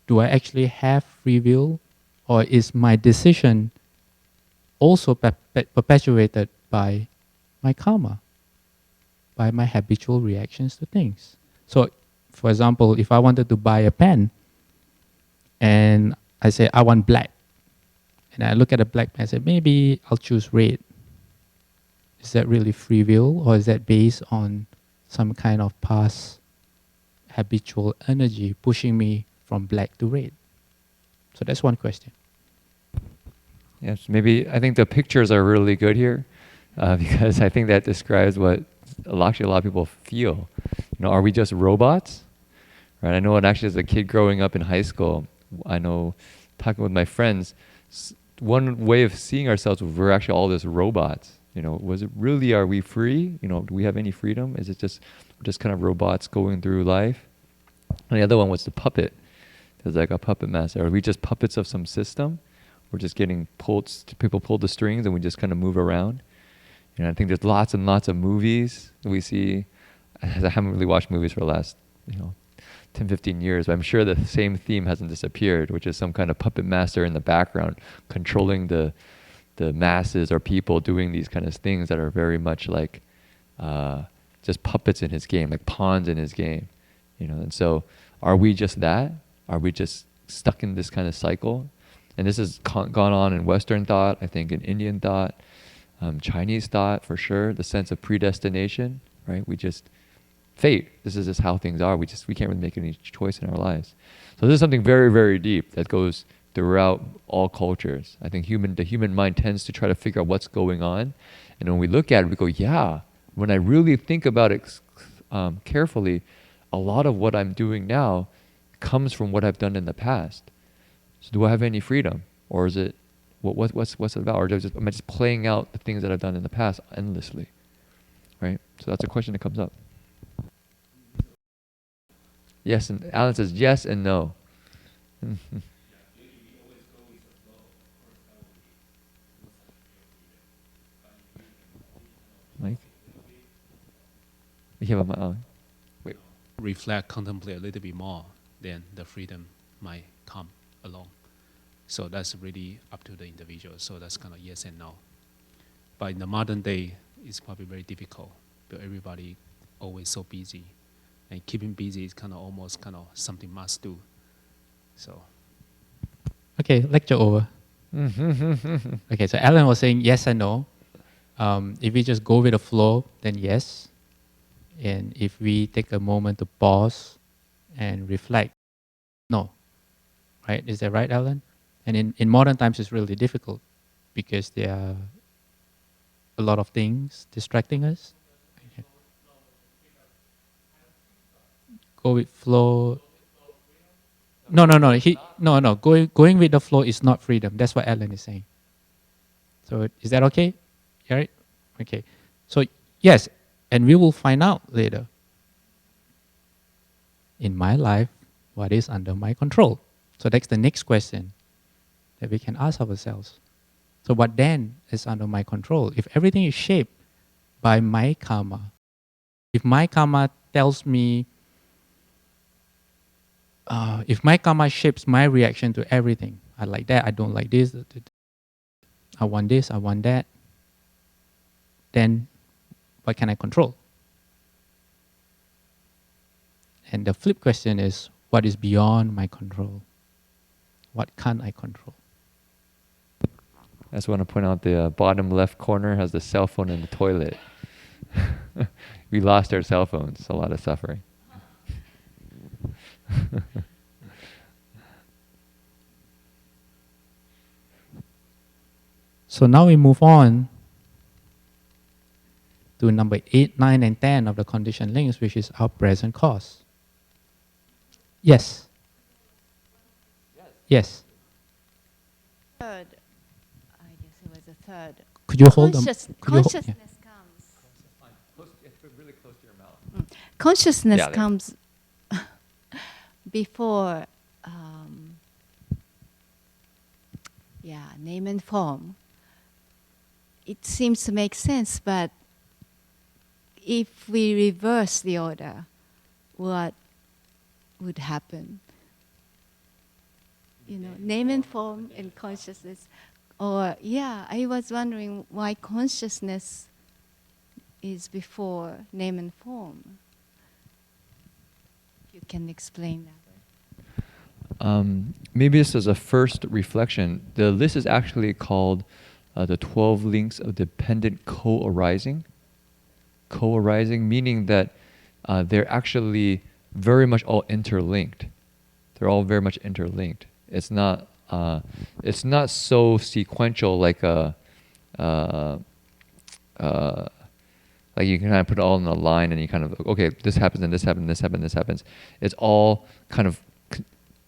Do I actually have free will? Or is my decision also perpetuated by my karma, by my habitual reactions to things? So, for example, if I wanted to buy a pen and I say, I want black, and I look at a black pen and say, maybe I'll choose red. Is that really free will, or is that based on some kind of past habitual energy pushing me from black to red? So that's one question. Yes, maybe I think the pictures are really good here because I think that describes what actually a lot of people feel. Are we just robots? Right. I know, and actually, as a kid growing up in high school, I know, talking with my friends, one way of seeing ourselves was we're actually all just robots. Was it really? Are we free? Do we have any freedom? Is it just kind of robots going through life? And the other one was the puppet. There's like a puppet master. Are we just puppets of some system? We're just getting pulled. People pull the strings, and we just kind of move around. I think there's lots and lots of movies that we see. I haven't really watched movies for the last 10, 15 years, but I'm sure the same theme hasn't disappeared, which is some kind of puppet master in the background controlling the masses or people doing these kind of things that are very much like just puppets in his game, like pawns in his game. And so are we just that? Are we just stuck in this kind of cycle? And this has gone on in Western thought, I think in Indian thought, Chinese thought for sure, the sense of predestination, right? We just fate. This is just how things are. We can't really make any choice in our lives. So this is something very, very deep that goes throughout all cultures. I think the human mind tends to try to figure out what's going on. And when we look at it, we go, yeah, when I really think about it carefully, a lot of what I'm doing now comes from what I've done in the past. So do I have any freedom? Or is it, what's it about? Or am I just playing out the things that I've done in the past endlessly? Right? So that's a question that comes up. Yes, and Alan says yes and no. Mike? You have a wait. Reflect, contemplate a little bit more, then the freedom might come along. So that's really up to the individual. So that's kind of yes and no. But in the modern day, it's probably very difficult because everybody always so busy. And keeping busy is almost something must do. So. Okay, lecture over. Okay, so Alan was saying yes and no. If we just go with the flow, then yes. And if we take a moment to pause and reflect, no. Right? Is that right, Alan? And in modern times, it's really difficult because there are a lot of things distracting us. Okay. Go with flow. No. Going with the flow is not freedom. That's what Alan is saying. So is that okay? Yeah, right? Okay. So yes, and we will find out later. In my life, what is under my control? So that's the next question that we can ask ourselves. So what then is under my control? If everything is shaped by my karma, if my karma tells me, if my karma shapes my reaction to everything, I like that, I don't like this, I want this, I want that, then what can I control? And the flip question is, what is beyond my control? What can't I control? I just want to point out the bottom left corner has the cell phone in the toilet. We lost our cell phones. It's a lot of suffering. So now we move on to number 8, 9, and 10 of the conditioned links, which is our present cause. Yes. Yes. Third, I guess it was the third. Could you hold them? Consciousness comes. Really close to your mouth. Consciousness Yeah, there. comes before, name and form. It seems to make sense, but if we reverse the order, what would happen? Name and form and consciousness. Or, I was wondering why consciousness is before name and form. You can explain that. Maybe this is a first reflection. The list is actually called the 12 links of dependent co-arising. Co-arising meaning that they're actually very much all interlinked. They're all very much interlinked. It's not so sequential like like you can kind of put it all in a line and you kind of, okay, this happens and this happens, this happens, this happens. It's all kind of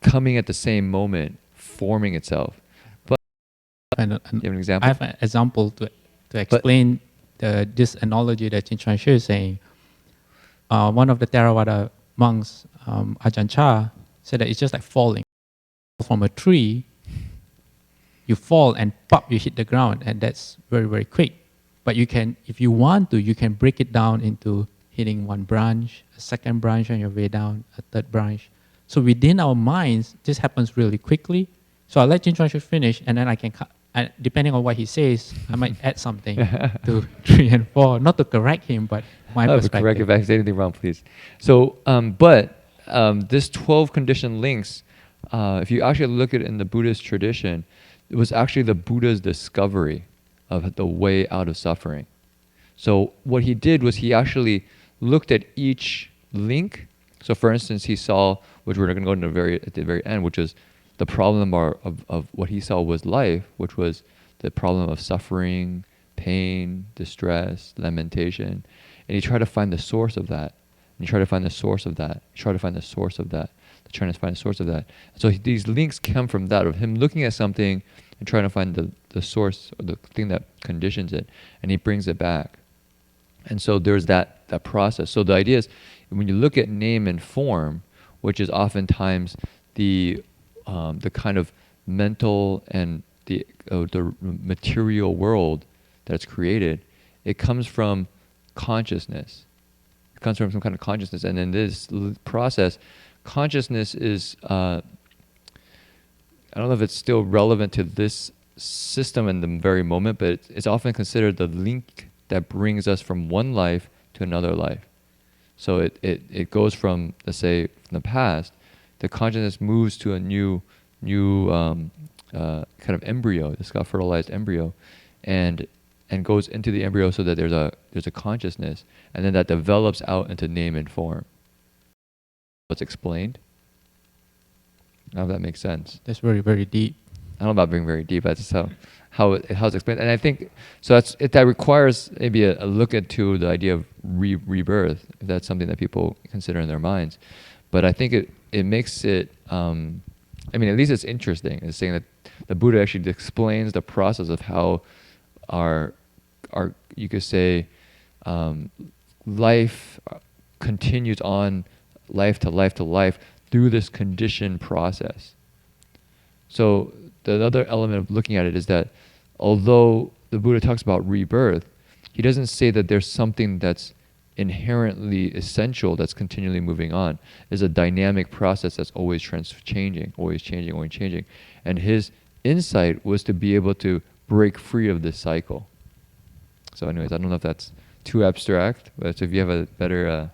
coming at the same moment, forming itself. But you have an example? I have an example to explain this analogy that Chin Shi is saying. One of the Theravada monks, Ajahn Chah, said that it's just like falling from a tree. You fall and pop, you hit the ground, and that's very, very quick. But you can, if you want to, you can break it down into hitting one branch, a second branch on your way down, a third branch. So within our minds, this happens really quickly. So I'll let Chin Chuan finish, and then I can, depending on what he says, I might add something to 3 and 4. Not to correct him, but my perspective. Correct if I say anything wrong, please. So, this 12 conditioned links, if you actually look at it in the Buddhist tradition, it was actually the Buddha's discovery of the way out of suffering. So what he did was he actually looked at each link. So for instance, he saw, which we're going to go into at the very end, which is the problem of what he saw was life, which was the problem of suffering, pain, distress, lamentation. And he tried to find the source of that. And he tried to find the source of that. He tried to find the source of that. Trying to find the source of that. So these links come from that, of him looking at something and trying to find the source or the thing that conditions it, and he brings it back. And so there's that process. So the idea is, when you look at name and form, which is oftentimes the kind of mental and the material world that's created, it comes from consciousness. It comes from some kind of consciousness, and in this process, consciousness is, I don't know if it's still relevant to this system in the very moment, but it's often considered the link that brings us from one life to another life. So it goes from, let's say, from the past, the consciousness moves to a new kind of embryo, this got fertilized embryo, and goes into the embryo so that there's a consciousness, and then that develops out into name and form. What's explained. I don't know if that makes sense. That's very, very deep. I don't know about being very deep. That's just how it's explained. And I think so. That requires maybe a look into the idea of rebirth, if that's something that people consider in their minds. But I think it makes it. I mean, at least it's interesting. It's saying that the Buddha actually explains the process of how our you could say life continues on. Life to life to life through this conditioned process. So the other element of looking at it is that although the Buddha talks about rebirth, he doesn't say that there's something that's inherently essential that's continually moving on. There's a dynamic process that's always changing. And his insight was to be able to break free of this cycle. So anyways, I don't know if that's too abstract, but if you have a better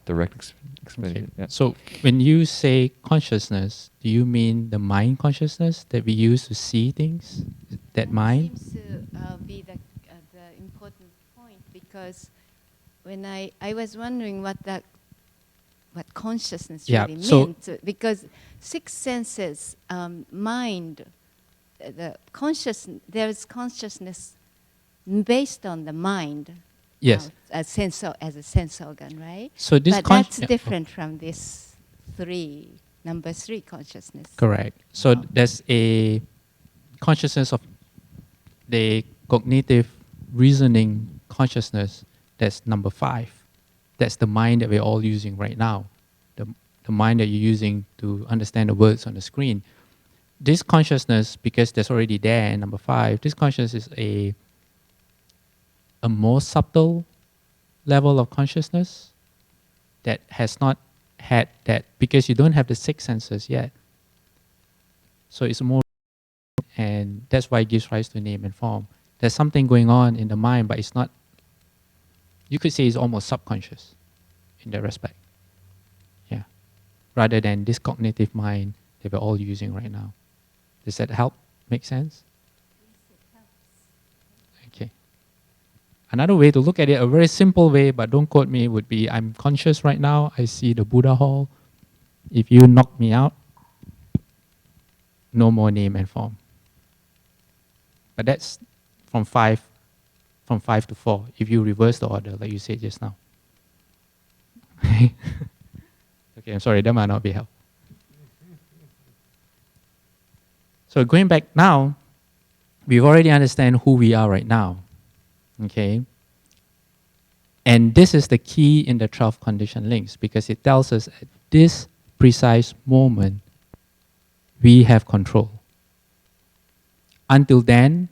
direct explanation. Okay. Yeah. So when you say consciousness, do you mean the mind consciousness that we use to see things? That mind? Seems to be the important point, because when I was wondering what consciousness really meant, because 6 senses, mind there is consciousness based on the mind. Yes. As a sense organ, right? So this but that's different from this number three consciousness. Correct. So there's a consciousness of the cognitive reasoning consciousness. That's number 5. That's the mind that we're all using right now. The mind that you're using to understand the words on the screen. This consciousness, because that's already there in number 5, this consciousness is a more subtle level of consciousness that has not had that, because you don't have the 6 senses yet. So it's more, and that's why it gives rise to name and form. There's something going on in the mind, but it's not, you could say it's almost subconscious in that respect. Yeah. Rather than this cognitive mind that we're all using right now. Does that help? Make sense? Okay. Another way to look at it, a very simple way, but don't quote me, would be I'm conscious right now, I see the Buddha hall. If you knock me out, no more name and form. But that's from 5 to 4, if you reverse the order, like you said just now. Okay, I'm sorry, that might not be helpful. So going back now, we've already understand who we are right now. Okay? And this is the key in the 12 conditioned links, because it tells us at this precise moment, we have control. Until then,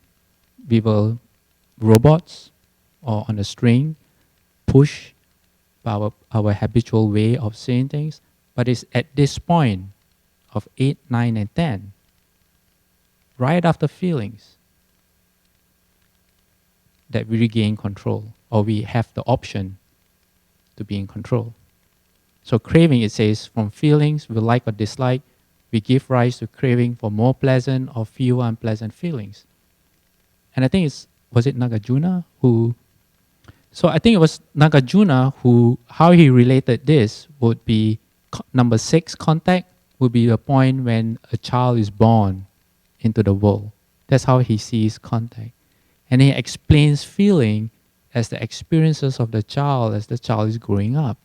we were robots or on a string, pushed by our habitual way of saying things. But it's at this point of 8, 9, and 10, right after feelings, that we regain control, or we have the option to be in control. So craving, it says, from feelings we like or dislike, we give rise to craving for more pleasant or fewer unpleasant feelings. And I think was it Nagarjuna who, so I think it was Nagarjuna who, how he related this would be number 6, contact, would be the point when a child is born into the world. That's how he sees contact. And he explains feeling as the experiences of the child as the child is growing up.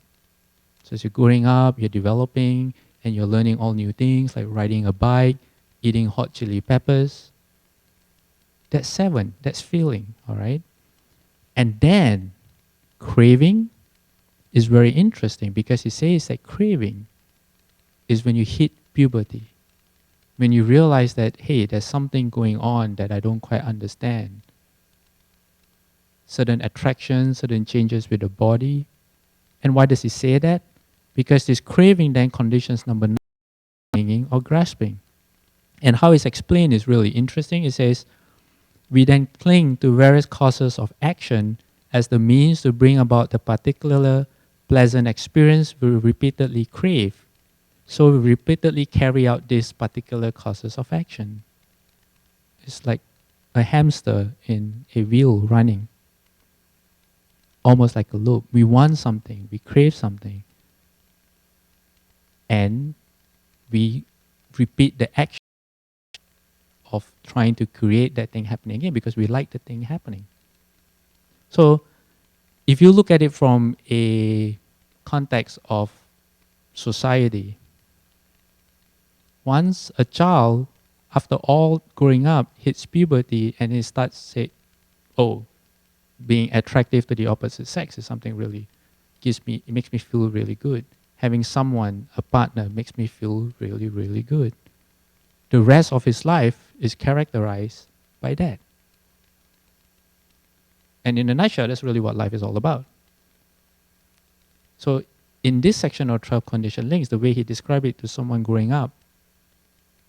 So as you're growing up, you're developing, and you're learning all new things like riding a bike, eating hot chili peppers. That's 7, that's feeling, all right? And then craving is very interesting, because he says that craving is when you hit puberty. When you realize that, hey, there's something going on that I don't quite understand. Certain attractions, certain changes with the body. And why does he say that? Because this craving then conditions number 9, clinging or grasping. And how it's explained is really interesting. It says, we then cling to various causes of action as the means to bring about the particular pleasant experience we repeatedly crave. So we repeatedly carry out these particular causes of action. It's like a hamster in a wheel running. Almost like a loop. We want something, we crave something, and we repeat the action of trying to create that thing happening again because we like the thing happening. So if you look at it from a context of society, once a child, after all growing up, hits puberty and he starts say, oh, being attractive to the opposite sex is something really it makes me feel really good. Having someone, a partner, makes me feel really, really good. The rest of his life is characterized by that. And in a nutshell, that's really what life is all about. So in this section of 12 conditioned links, the way he described it to someone growing up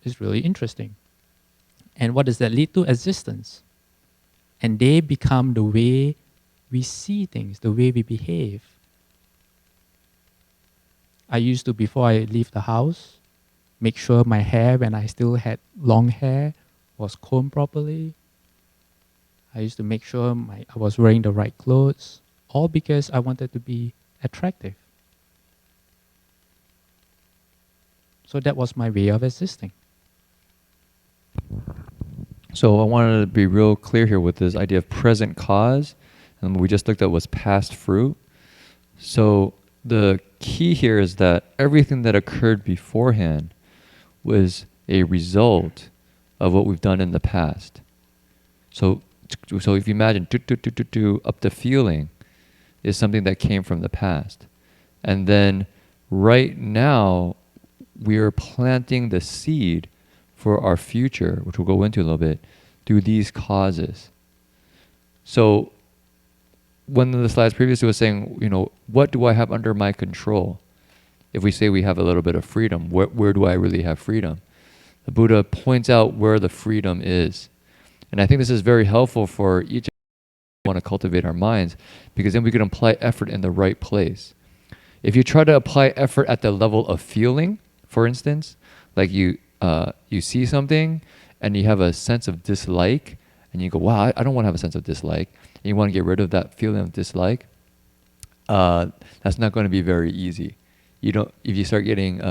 is really interesting. And what does that lead to? Existence. And they become the way we see things, the way we behave. I used to, before I leave the house, make sure my hair, when I still had long hair, was combed properly. I used to make sure I was wearing the right clothes, all because I wanted to be attractive. So that was my way of existing. So I wanted to be real clear here with this idea of present cause, and we just looked at was past fruit. So the key here is that everything that occurred beforehand was a result of what we've done in the past. So if you imagine up to feeling is something that came from the past. And then right now we are planting the seed for our future, which we'll go into a little bit, through these causes. So one of the slides previously was saying, what do I have under my control? If we say we have a little bit of freedom, where do I really have freedom? The Buddha points out where the freedom is. And I think this is very helpful for each of us who want to cultivate our minds, because then we can apply effort in the right place. If you try to apply effort at the level of feeling, for instance, like you see something and you have a sense of dislike, and you go, wow, I don't want to have a sense of dislike, and you want to get rid of that feeling of dislike, that's not going to be very easy. If you start getting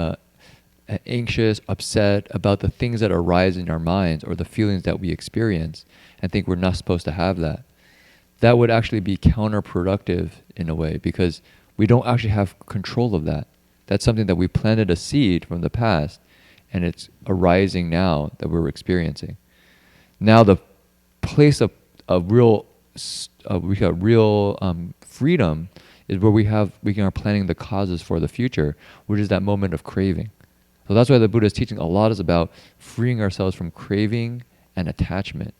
anxious, upset about the things that arise in our minds or the feelings that we experience and think we're not supposed to have that would actually be counterproductive in a way, because we don't actually have control of that. That's something that we planted a seed from the past, and it's arising now that we're experiencing. Now the place of real freedom is where we are planning the causes for the future, which is that moment of craving. So that's why the Buddha's teaching a lot is about freeing ourselves from craving and attachment,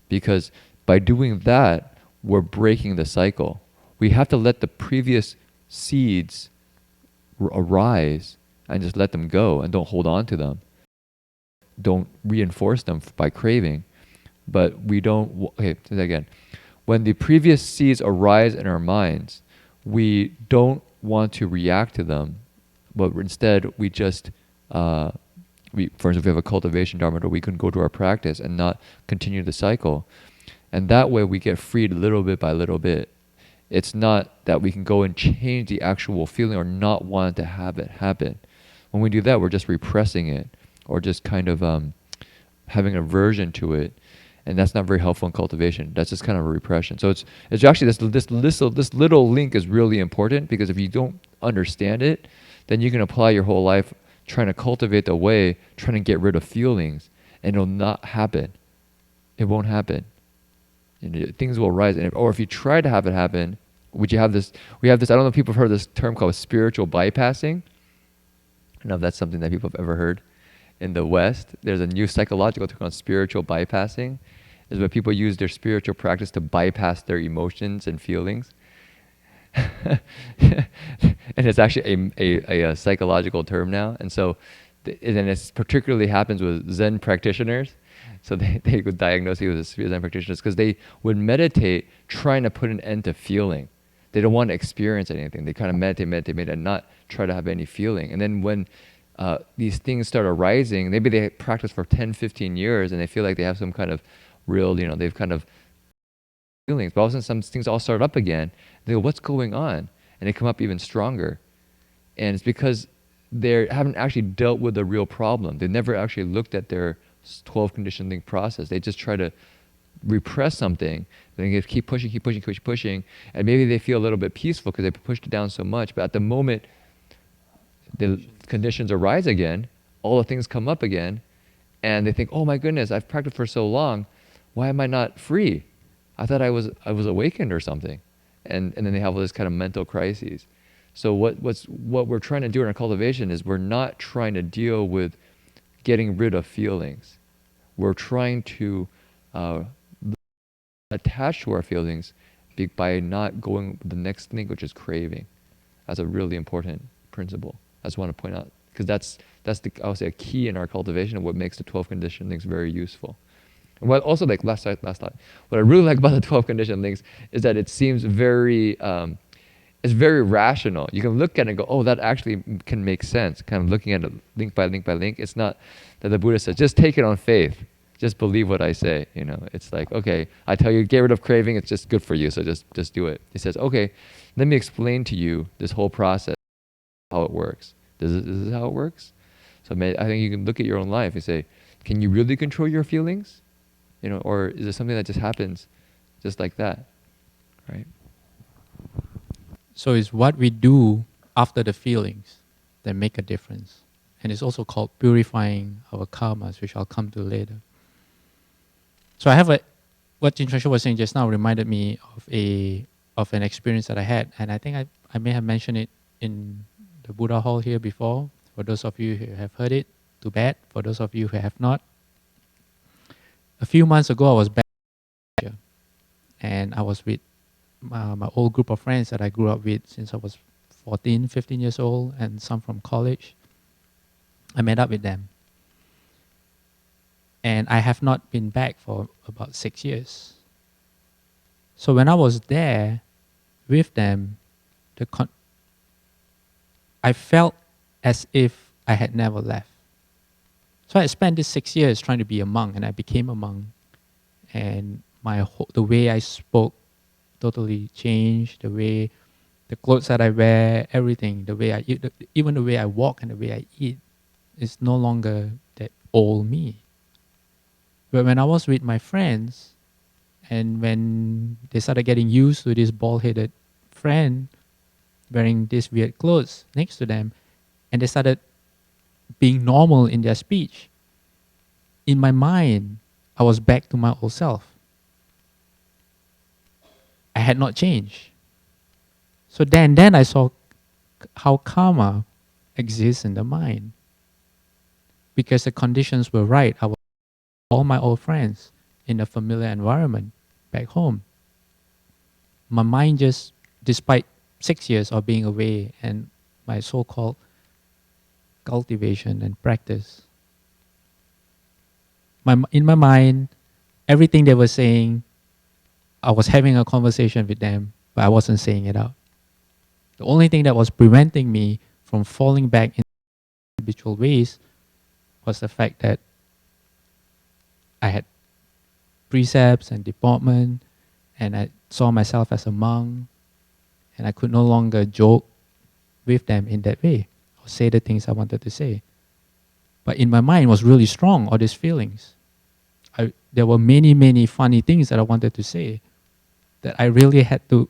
because by doing that, we're breaking the cycle. We have to let the previous seeds arise and just let them go, and don't hold on to them. Don't reinforce them by craving. But we don't, okay, say that again. When the previous seeds arise in our minds, we don't want to react to them, but instead we just, for instance, if we have a cultivation dharma, we can go to our practice and not continue the cycle. And that way we get freed little bit by little bit. It's not that we can go and change the actual feeling or not want to have it happen. When we do that, we're just repressing it, or just kind of having aversion to it. And that's not very helpful in cultivation. That's just kind of a repression. So it's actually this little link is really important, because if you don't understand it, then you can apply your whole life trying to cultivate the way, trying to get rid of feelings, and it'll not happen. It won't happen. Things will arise. Or if you try to have it happen, we have this, I don't know if people have heard this term called spiritual bypassing. I don't know if that's something that people have ever heard. In the West, there's a new psychological term called spiritual bypassing. Is where people use their spiritual practice to bypass their emotions and feelings. And it's actually a psychological term now. And so, and it particularly happens with Zen practitioners. So they would diagnose you with Zen practitioners because they would meditate trying to put an end to feeling. They don't want to experience anything. They kind of meditate, and not try to have any feeling. And then when these things start arising, maybe they practice for 10, 15 years and they feel like they have some kind of real, they've kind of feelings, but all of a sudden some things all start up again. They go, what's going on? And they come up even stronger. And it's because they haven't actually dealt with the real problem. They've never actually looked at their 12 conditioned link process. They just try to repress something. They keep pushing, and maybe they feel a little bit peaceful because they pushed it down so much. But at the moment the conditions arise again, all the things come up again, and they think, oh my goodness, I've practiced for so long. Why am I not free? I thought I was awakened or something. And then they have all this kind of mental crises. So what we're trying to do in our cultivation is we're not trying to deal with getting rid of feelings. We're trying to attach to our feelings by not going with the next thing, which is craving. That's a really important principle. I just want to point out, because that's I would say a key in our cultivation of what makes the 12 conditioned links very useful. And what also, like last thought, what I really like about the 12 conditioned links is that it seems very it's very rational. You can look at it and go, oh, that actually can make sense. Kind of looking at it link by link by link. It's not that the Buddha says, just take it on faith. Just believe what I say. It's like, okay, I tell you, get rid of craving. It's just good for you. So just do it. He says, okay, let me explain to you this whole process, how it works. This is how it works. So I think you can look at your own life and say, can you really control your feelings? or is it something that just happens just like that, right? So it's what we do after the feelings that make a difference. And it's also called purifying our karmas, which I'll come to later. So I have what Jin Chuan was saying just now reminded me of an experience that I had. And I think I may have mentioned it in the Buddha Hall here before. For those of you who have heard it, too bad. For those of you who have not. A few months ago, I was back here. And I was with my old group of friends that I grew up with since I was 14, 15 years old, and some from college. I met up with them. And I have not been back for about 6 years. So when I was there with them, I felt as if I had never left. So I spent these 6 years trying to be a monk, and I became a monk. And the way I spoke totally changed. The clothes that I wear, everything, the way I eat, even the way I walk and the way I eat, is no longer that old me. But when I was with my friends, and when they started getting used to this bald-headed friend wearing these weird clothes next to them, and they started being normal in their speech, in my mind, I was back to my old self. I had not changed. So then I saw how karma exists in the mind. Because the conditions were right. I was all my old friends in a familiar environment back home. My mind just, despite 6 years of being away and my so-called cultivation and practice, in my mind, everything they were saying, I was having a conversation with them, but I wasn't saying it out. The only thing that was preventing me from falling back in habitual ways was the fact that I had precepts and deportment, and I saw myself as a monk, and I could no longer joke with them in that way or say the things I wanted to say. But in my mind was really strong, all these feelings. There were many, many funny things that I wanted to say that I really had to,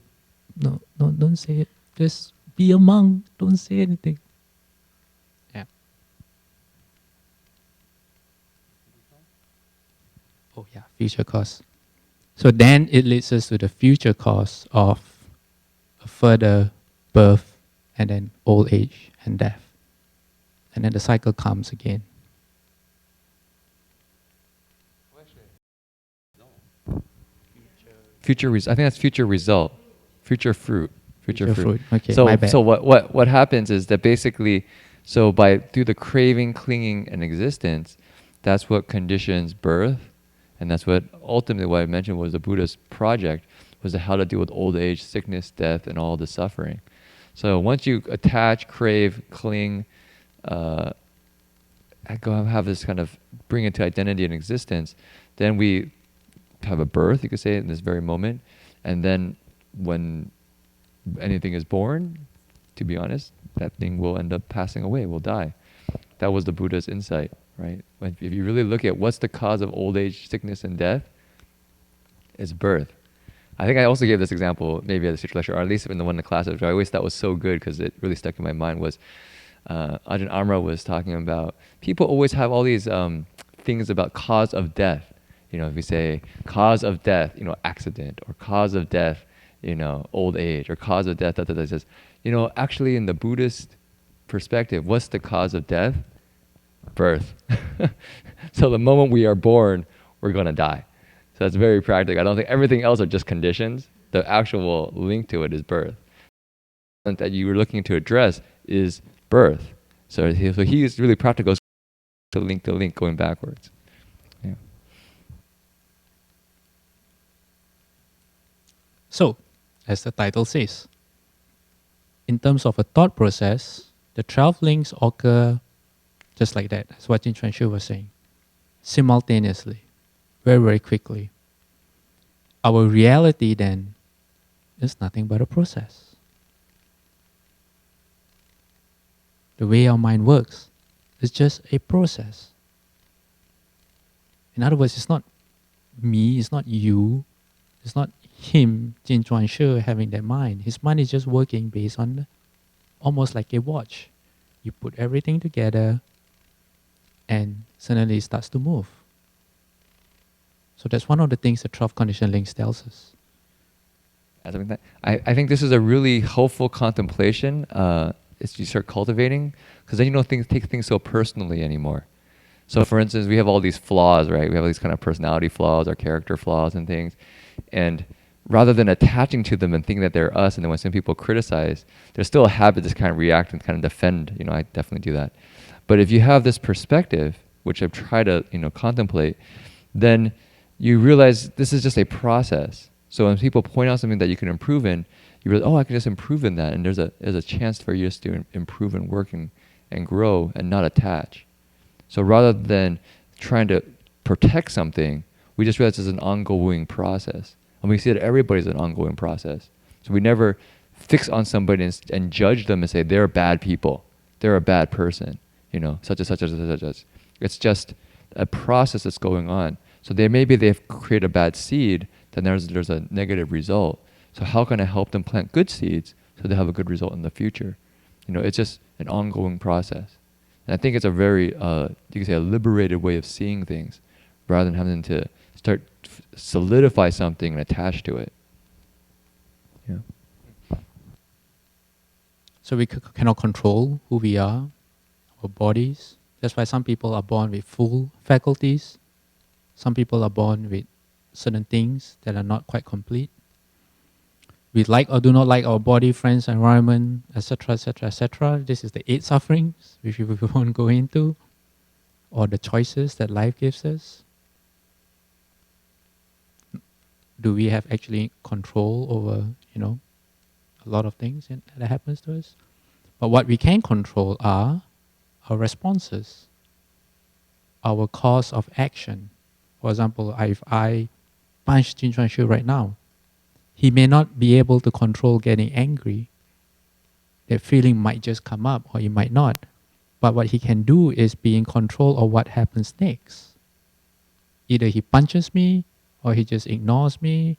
no, don't say it. Just be a monk, don't say anything. Yeah. Oh yeah, future cause. So then it leads us to the future cause of a further birth and then old age and death. And then the cycle comes again. I think that's future result, future fruit, future fruit. Okay, so my bad. so what happens is that basically, so through the craving, clinging, and existence, that's what conditions birth, and that's what ultimately what I mentioned was the Buddha's project, was how to deal with old age, sickness, death, and all the suffering. So once you attach, crave, cling, have this kind of bring into identity and existence, then we have a birth, you could say, in this very moment. And then when anything is born, to be honest, that thing will end up passing away, will die. That was the Buddha's insight, right? If you really look at what's the cause of old age, sickness, and death, it's birth. I think I also gave this example maybe at the Sutra lecture, or at least in the one in the class, which I always thought was so good because it really stuck in my mind, was Ajahn Amra was talking about, people always have all these things about cause of death. If we say cause of death, accident, or cause of death, old age, or cause of death, it says, actually in the Buddhist perspective, what's the cause of death? Birth. So the moment we are born, we're going to die. So that's very practical. I don't think everything else are just conditions. The actual link to it is birth. That you were looking to address is birth. So he is really practical to link going backwards. Yeah. So, as the title says, in terms of a thought process, the 12 links occur just like that. That's what Jin Chuan Shu was saying. Simultaneously, very, very quickly. Our reality then is nothing but a process. The way our mind works is just a process. In other words, it's not me, it's not you, it's not him, Jin Chuan Shi, having that mind. His mind is just working based on almost like a watch. You put everything together and suddenly it starts to move. So that's one of the things the 12 condition links tells us. I think this is a really helpful contemplation as you start cultivating, because then you don't take things so personally anymore. So for instance, we have all these flaws, right? We have these kind of personality flaws, our character flaws and things. And rather than attaching to them and thinking that they're us, and then when some people criticize, there's still a habit to kind of react and kind of defend. I definitely do that. But if you have this perspective, which I've tried to, contemplate, then you realize this is just a process. So when people point out something that you can improve in, you realize, I can just improve in that, and there's a chance for you just to improve and work and grow and not attach. So rather than trying to protect something, we just realize it's an ongoing process. And we see that everybody's an ongoing process. So we never fix on somebody and judge them and say, they're bad people, they're a bad person, such and such and such and such. It's just a process that's going on. So they've created a bad seed, then there's a negative result. So how can I help them plant good seeds so they have a good result in the future? It's just an ongoing process. And I think it's a very, you could say, a liberated way of seeing things, rather than having to start solidify something and attach to it. Yeah. So we cannot control who we are, our bodies. That's why some people are born with full faculties. Some people are born with certain things that are not quite complete. We like or do not like our body, friends, environment, etc., etc., etc. This is the 8 sufferings, which we won't go into, or the choices that life gives us. Do we have actually control over, a lot of things that happens to us? But what we can control are our responses, our cause of action. For example, if I punch Jin Chuan Shi right now, he may not be able to control getting angry. That feeling might just come up, or it might not. But what he can do is be in control of what happens next. Either he punches me, or he just ignores me,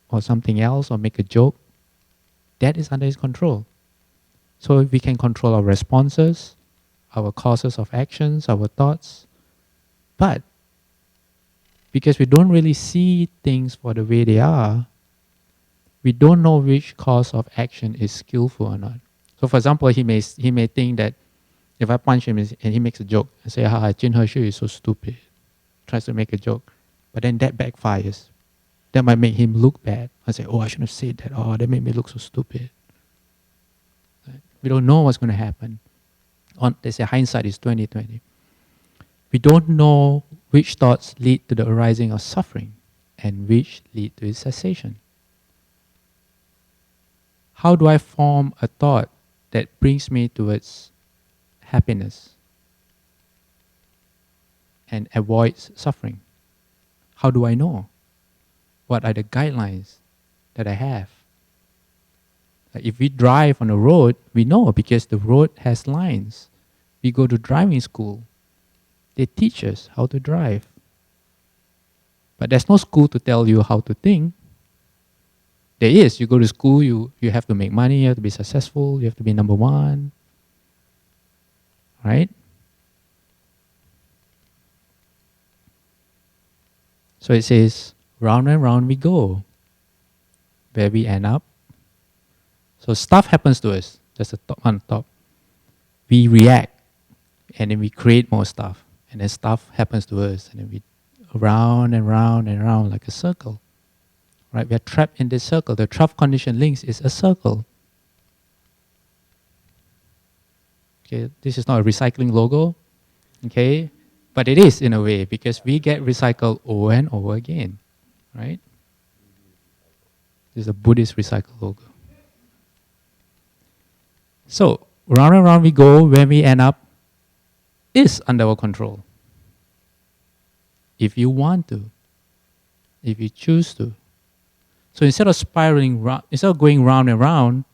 or something else, or make a joke. That is under his control. So if we can control our responses, our causes of actions, our thoughts. But because we don't really see things for the way they are, we don't know which cause of action is skillful or not. So for example, he may think that if I punch him and he makes a joke and say, Jin He is so stupid, tries to make a joke, but then that backfires. That might make him look bad. I say, I shouldn't have said that. That made me look so stupid. Right? We don't know what's going to happen. They say hindsight is 20/20. We don't know which thoughts lead to the arising of suffering and which lead to its cessation. How do I form a thought that brings me towards happiness and avoids suffering? How do I know? What are the guidelines that I have? Like if we drive on a road, we know because the road has lines. We go to driving school. They teach us how to drive. But there's no school to tell you how to think. There is. You go to school, you have to make money, you have to be successful, you have to be number one. Right? So it says, round and round we go. Where we end up. So stuff happens to us. Just on top. We react. And then we create more stuff. And then stuff happens to us. And then we round and round and round like a circle. Right? We are trapped in this circle. The 12 condition links is a circle. Okay, this is not a recycling logo. Okay? But it is in a way because we get recycled over and over again. Right? This is a Buddhist recycle logo. So, round and round we go, where we end up is under our control. If you want to, if you choose to. So instead of going round and round,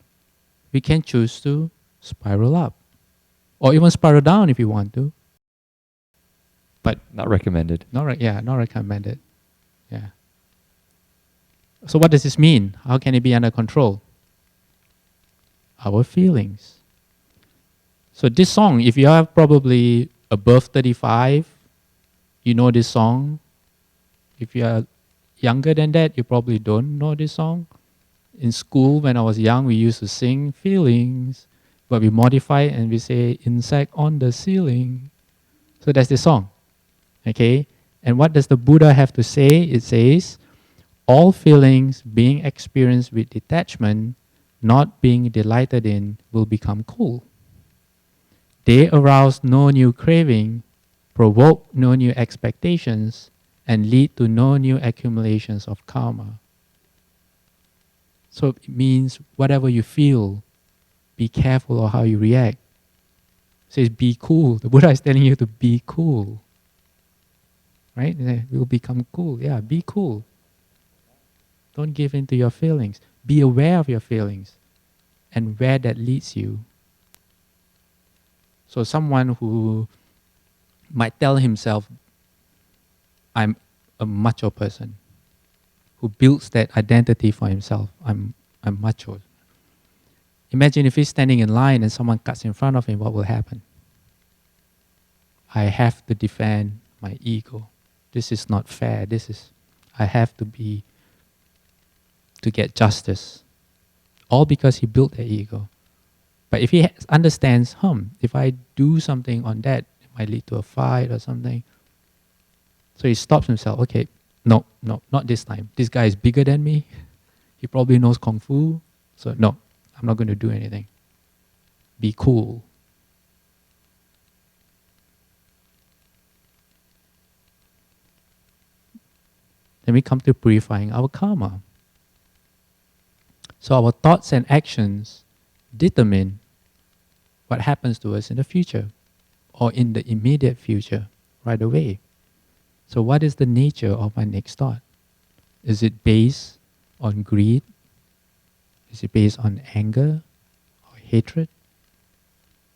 we can choose to spiral up. Or even spiral down if you want to. but Not recommended. not recommended. Yeah. So what does this mean? How can it be under control? Our feelings. So this song, if you are probably above 35, you know this song. If you are younger than that, you probably don't know this song. In school, when I was young, we used to sing feelings, but we modify it and we say insect on the ceiling. So that's the song. Okay? And what does the Buddha have to say? It says, all feelings being experienced with detachment, not being delighted in, will become cool. They arouse no new craving, provoke no new expectations, and lead to no new accumulations of karma. So it means whatever you feel, be careful of how you react. It says be cool. The Buddha is telling you to be cool. Right? We'll become cool. Yeah, be cool. Don't give in to your feelings. Be aware of your feelings and where that leads you. So someone who might tell himself, I'm a macho person, who builds that identity for himself. I'm macho. Imagine if he's standing in line and someone cuts in front of him, what will happen? I have to defend my ego. This is not fair. I have to get justice. All because he built that ego. But if he understands, if I do something on that, it might lead to a fight or something. So he stops himself. Okay, no, not this time. This guy is bigger than me. He probably knows Kung Fu. So no, I'm not going to do anything. Be cool. Then we come to purifying our karma. So our thoughts and actions determine what happens to us in the future or in the immediate future right away. So what is the nature of my next thought? Is it based on greed? Is it based on anger or hatred?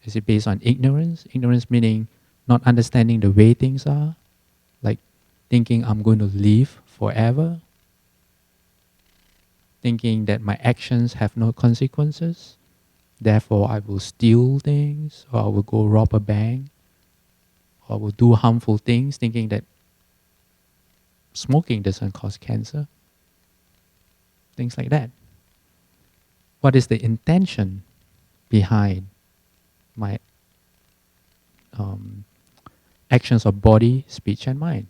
Is it based on ignorance? Ignorance meaning not understanding the way things are, like thinking I'm going to live forever, thinking that my actions have no consequences, therefore I will steal things, or I will go rob a bank, or I will do harmful things, thinking that smoking doesn't cause cancer. Things like that. What is the intention behind my actions of body, speech, and mind?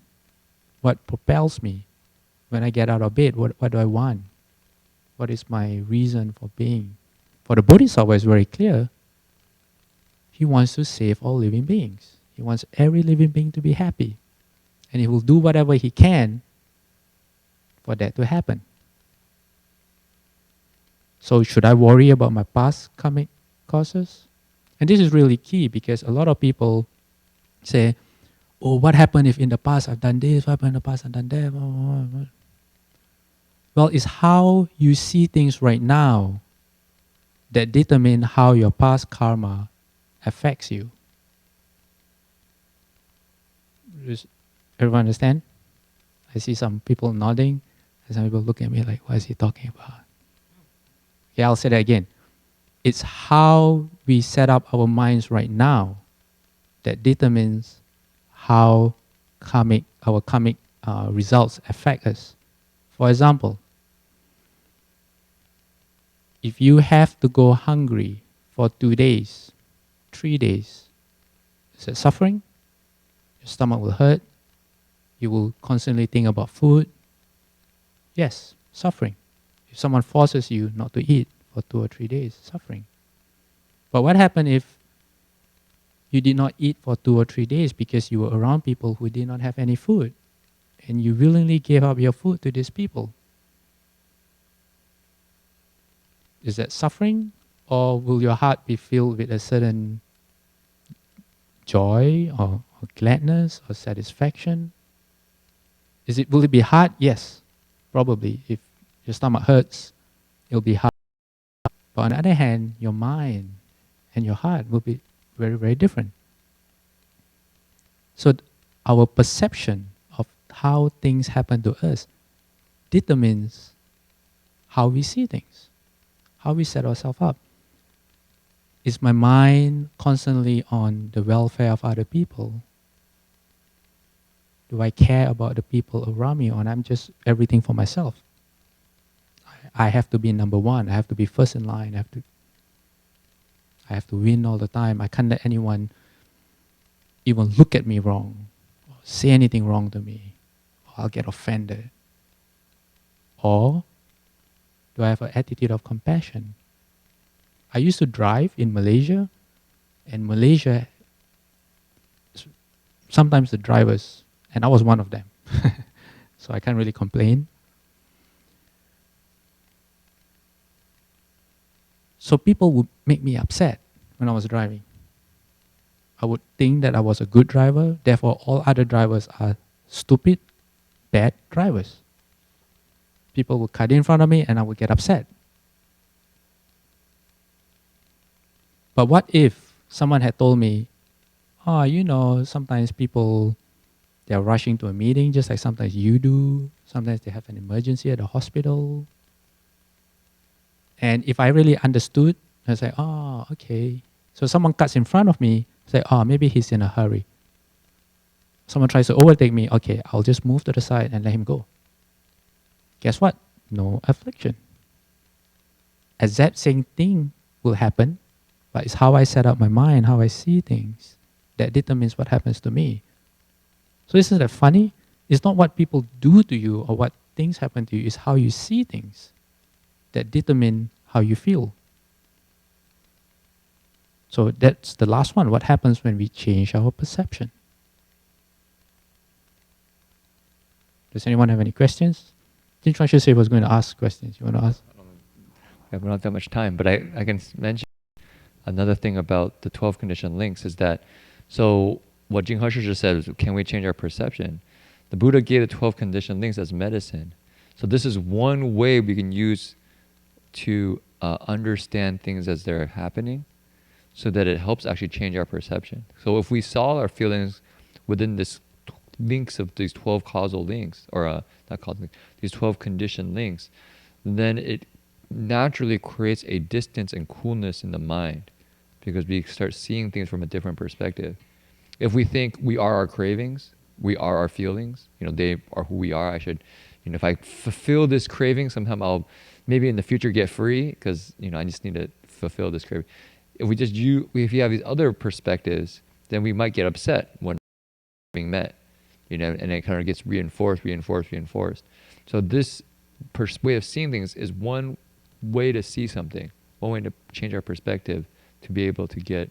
What propels me when I get out of bed? What do I want? What is my reason for being? For the Bodhisattva, it's very clear. He wants to save all living beings. He wants every living being to be happy. And he will do whatever he can for that to happen. So should I worry about my past karmic causes? And this is really key because a lot of people say, oh, what happened if in the past I've done this, what happened in the past I've done that? Well, it's how you see things right now that determine how your past karma affects you. Does everyone understand? I see some people nodding, and some people looking at me like, what is he talking about? Okay, I'll say that again. It's how we set up our minds right now that determines how our karmic results affect us. For example, if you have to go hungry for 2 days, 3 days, is that suffering? Your stomach will hurt. You will constantly think about food. Yes, suffering. If someone forces you not to eat for 2 or 3 days, suffering. But what happened if you did not eat for 2 or 3 days because you were around people who did not have any food and you willingly gave up your food to these people? Is that suffering, or will your heart be filled with a certain joy or gladness or satisfaction? Will it be hard? Yes, probably. If your stomach hurts, it'll be hard. But on the other hand, your mind and your heart will be very, very different. So our perception of how things happen to us determines how we see things, how we set ourselves up. Is my mind constantly on the welfare of other people? Do I care about the people around me, or I'm just everything for myself? I have to be number one. I have to be first in line. I have to win all the time. I can't let anyone even look at me wrong, or say anything wrong to me, or I'll get offended. Or do I have an attitude of compassion? I used to drive in Malaysia, and Malaysia, sometimes the drivers, and I was one of them, so I can't really complain. So people would make me upset when I was driving. I would think that I was a good driver, therefore all other drivers are stupid, bad drivers. People would cut in front of me and I would get upset. But what if someone had told me, oh, you know, sometimes people, they're rushing to a meeting just like sometimes you do. Sometimes they have an emergency at the hospital. And if I really understood, I say, oh, okay. So someone cuts in front of me, say, oh, maybe he's in a hurry. Someone tries to overtake me, okay, I'll just move to the side and let him go. Guess what? No affliction. Exact same thing will happen, but it's how I set up my mind, how I see things, that determines what happens to me. So isn't that funny? It's not what people do to you or what things happen to you, it's how you see things that determine how you feel. So that's the last one. What happens when we change our perception? Does anyone have any questions? Jin Chuan Shi was going to ask questions. You want to ask? We don't have that much time, but I can mention another thing about the 12 conditioned links is that, so what Jing He just said is, can we change our perception? The Buddha gave the 12 conditioned links as medicine. So this is one way we can use to understand things as they're happening, so that it helps actually change our perception. So if we saw our feelings within this links of these 12 causal links, or not causal links, these 12 conditioned links, then it naturally creates a distance and coolness in the mind, because we start seeing things from a different perspective. If we think we are our cravings, we are our feelings, they are who we are, I should, if I fulfill this craving, sometime I'll maybe in the future get free, because I just need to fulfill this craving. If you have these other perspectives, then we might get upset when being met, and it kind of gets reinforced. So this way of seeing things is one way to see something, one way to change our perspective, to be able to get,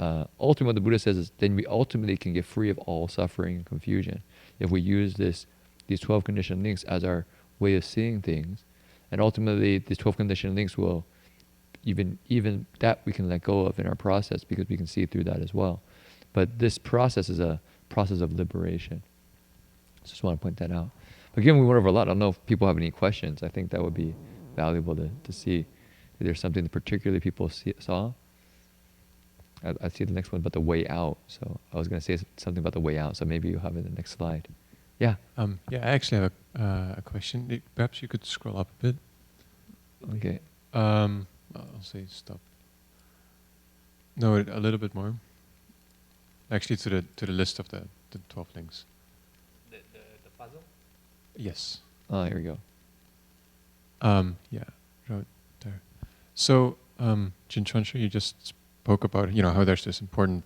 ultimately what the Buddha says is, then we ultimately can get free of all suffering and confusion if we use these 12 conditioned links as our way of seeing things. And ultimately these 12 conditioned links will, even that we can let go of in our process, because we can see through that as well. But this process is a process of liberation. Just want to point that out. But given we went over a lot, I don't know if people have any questions. I think that would be valuable to see if there's something that particularly people saw. I see the next one about the way out. So I was going to say something about the way out. So maybe you'll have it in the next slide. Yeah. Yeah, I actually have a question. Perhaps you could scroll up a bit. Okay. I'll say stop. No, a little bit more. Actually, to the list of the 12 links. The puzzle? Yes. Oh, here we go. Yeah, right there. So, Jin Chuan Shi, you just spoke about how there's this important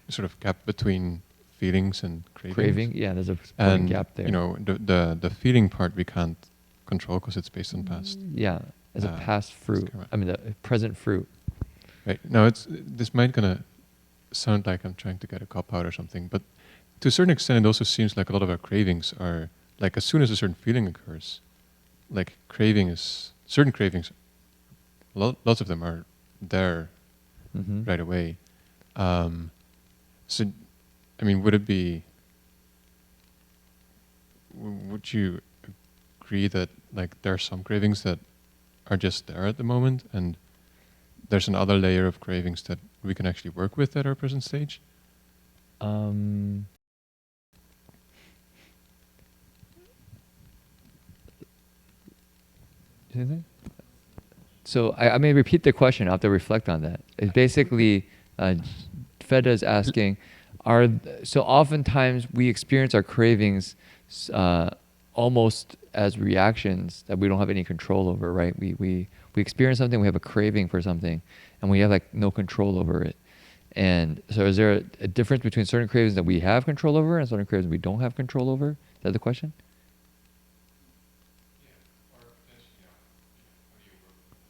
sort of gap between feelings and cravings. Craving, yeah, there's a important gap there. The feeling part we can't control because it's based on past. Yeah, as a past fruit. I mean, the present fruit. Right. Now, this might gonna sound like I'm trying to get a cop out or something, but to a certain extent, it also seems like a lot of our cravings are like, as soon as a certain feeling occurs, like certain cravings, lots of them are there right away. So, I mean, would you agree that like there are some cravings that are just there at the moment, and there's another layer of cravings that we can actually work with at our present stage? So I may repeat the question. I have to reflect on that. It's basically, Feda is asking, so oftentimes we experience our cravings almost as reactions that we don't have any control over, right? We experience something, we have a craving for something, and we have like no control over it. And so is there a difference between certain cravings that we have control over and certain cravings we don't have control over? Is that the question?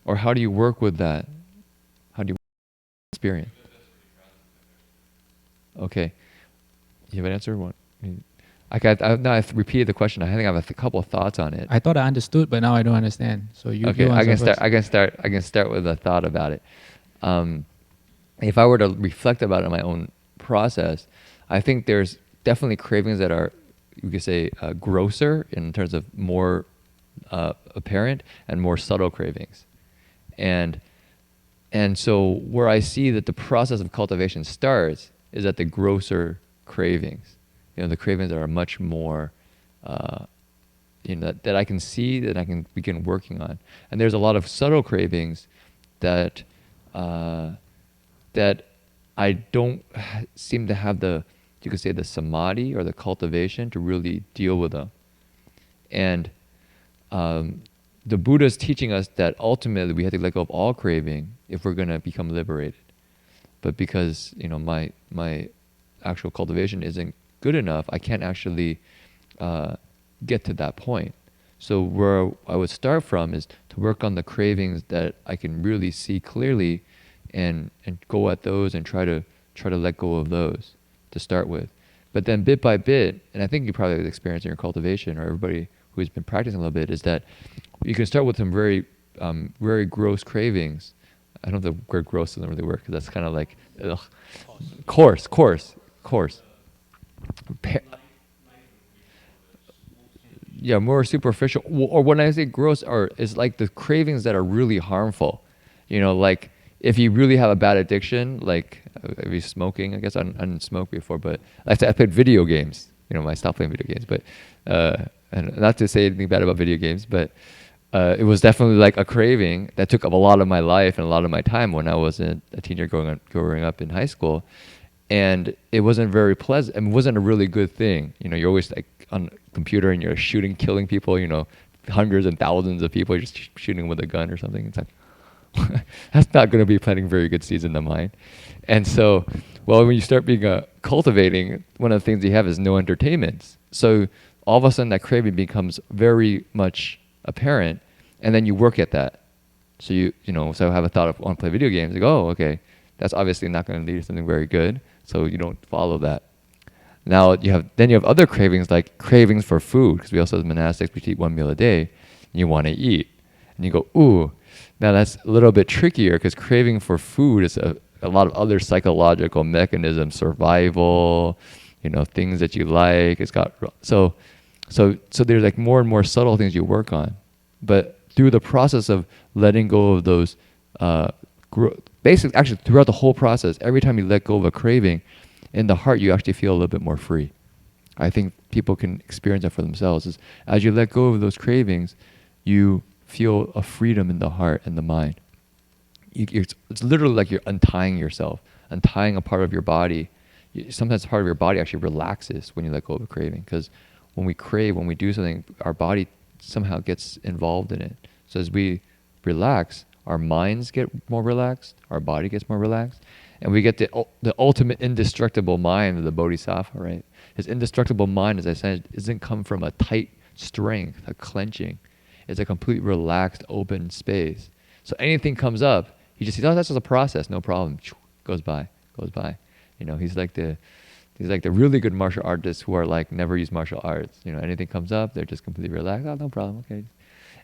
Or how do you work with that? How do you experience? Okay. You have an answer? What? Now I've repeated the question. I think I have a couple of thoughts on it. I thought I understood, but now I don't understand. So you Okay, you I answer can first. start. I can start with a thought about it. If I were to reflect about it in my own process, I think there's definitely cravings that are, you could say, grosser in terms of more apparent and more subtle cravings, and so where I see that the process of cultivation starts is at the grosser cravings, the cravings that are much more, that I can see, that I can begin working on. And there's a lot of subtle cravings that that I don't seem to have you could say, the samadhi or the cultivation to really deal with them. And the Buddha is teaching us that ultimately we have to let go of all craving if we're going to become liberated. But because my actual cultivation isn't good enough, I can't actually get to that point. So where I would start from is to work on the cravings that I can really see clearly, and go at those and try to let go of those to start with. But then bit by bit, and I think you probably have experienced in your cultivation, or everybody who's been practicing a little bit, is that you can start with some very very gross cravings. I don't know if the word gross doesn't really work, because that's kind of like coarse. Yeah, more superficial. Or when I say gross, is like the cravings that are really harmful. Like if you really have a bad addiction, like if you're smoking, I guess I didn't smoke before, but I played video games. I stopped playing video games, but and not to say anything bad about video games, but it was definitely like a craving that took up a lot of my life and a lot of my time when I was a teenager growing up in high school. And it wasn't very pleasant, and it wasn't a really good thing. You're always like on a computer and you're killing people, hundreds and thousands of people, you're just shooting with a gun or something. It's like, that's not going to be planting very good seeds in the mind. And so, when you start being cultivating, one of the things you have is no entertainments. So all of a sudden that craving becomes very much apparent, and then you work at that. So so I have a thought of want to play video games. Like, oh, okay, that's obviously not going to lead to something very good. So you don't follow that. Now you have other cravings, like cravings for food, because we also as monastics we eat one meal a day, and you want to eat, and you go, ooh. Now that's a little bit trickier, because craving for food is a lot of other psychological mechanisms, survival, things that you like. It's got so there's like more and more subtle things you work on, but through the process of letting go of those, basically, actually throughout the whole process, every time you let go of a craving, in the heart you actually feel a little bit more free. I think people can experience that for themselves. Is as you let go of those cravings, you feel a freedom in the heart and the mind. It's literally like you're untying yourself, untying a part of your body. Sometimes part of your body actually relaxes when you let go of a craving, because when we crave, when we do something, our body somehow gets involved in it. So as we relax, our minds get more relaxed, our body gets more relaxed, and we get the ultimate indestructible mind of the Bodhisattva, right? His indestructible mind, as I said, doesn't come from a tight strength, a clenching. It's a complete relaxed, open space. So anything comes up, he just says, oh, that's just a process, no problem. Goes by. He's like the really good martial artists who are like never use martial arts. Anything comes up, they're just completely relaxed. Oh, no problem, okay.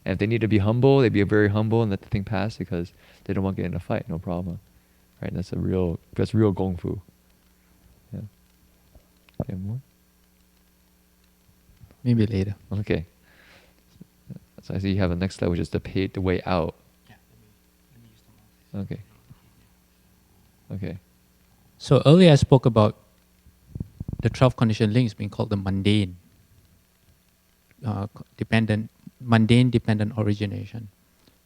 And if they need to be humble, they be very humble and let the thing pass, because they don't want to get in a fight, no problem. Right? That's real gong fu. Yeah. Okay, more? Maybe later. Okay. So I see you have a next slide, which is the way out. Okay. Okay. So earlier I spoke about the 12 conditioned links being called the mundane dependent origination.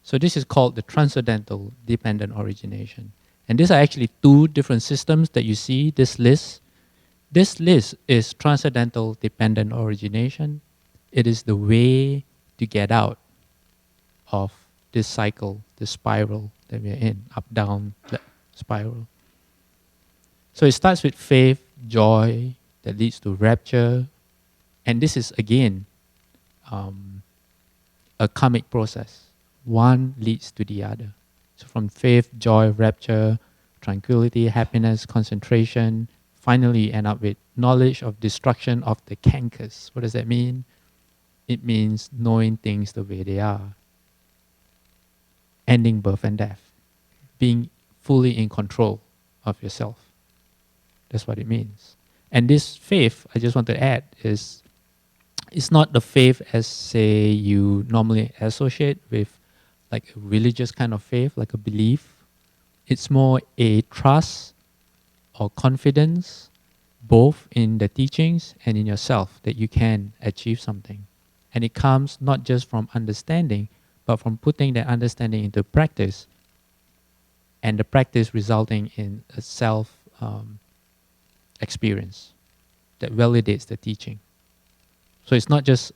So this is called the transcendental dependent origination. And these are actually two different systems that you see, this list. This list is transcendental dependent origination. It is the way to get out of this cycle, this spiral that we're in, up, down, spiral. So it starts with faith, joy, that leads to rapture. And this is, again, a karmic process. One leads to the other. So from faith, joy, rapture, tranquility, happiness, concentration, finally end up with knowledge of destruction of the cankers. What does that mean? It means knowing things the way they are. Ending birth and death. Being fully in control of yourself. That's what it means. And this faith, I just want to add, is it's not the faith as, say, you normally associate with like a religious kind of faith, like a belief. It's more a trust or confidence, both in the teachings and in yourself, that you can achieve something. And it comes not just from understanding, but from putting that understanding into practice, and the practice resulting in a self experience that validates the teaching. So it's not just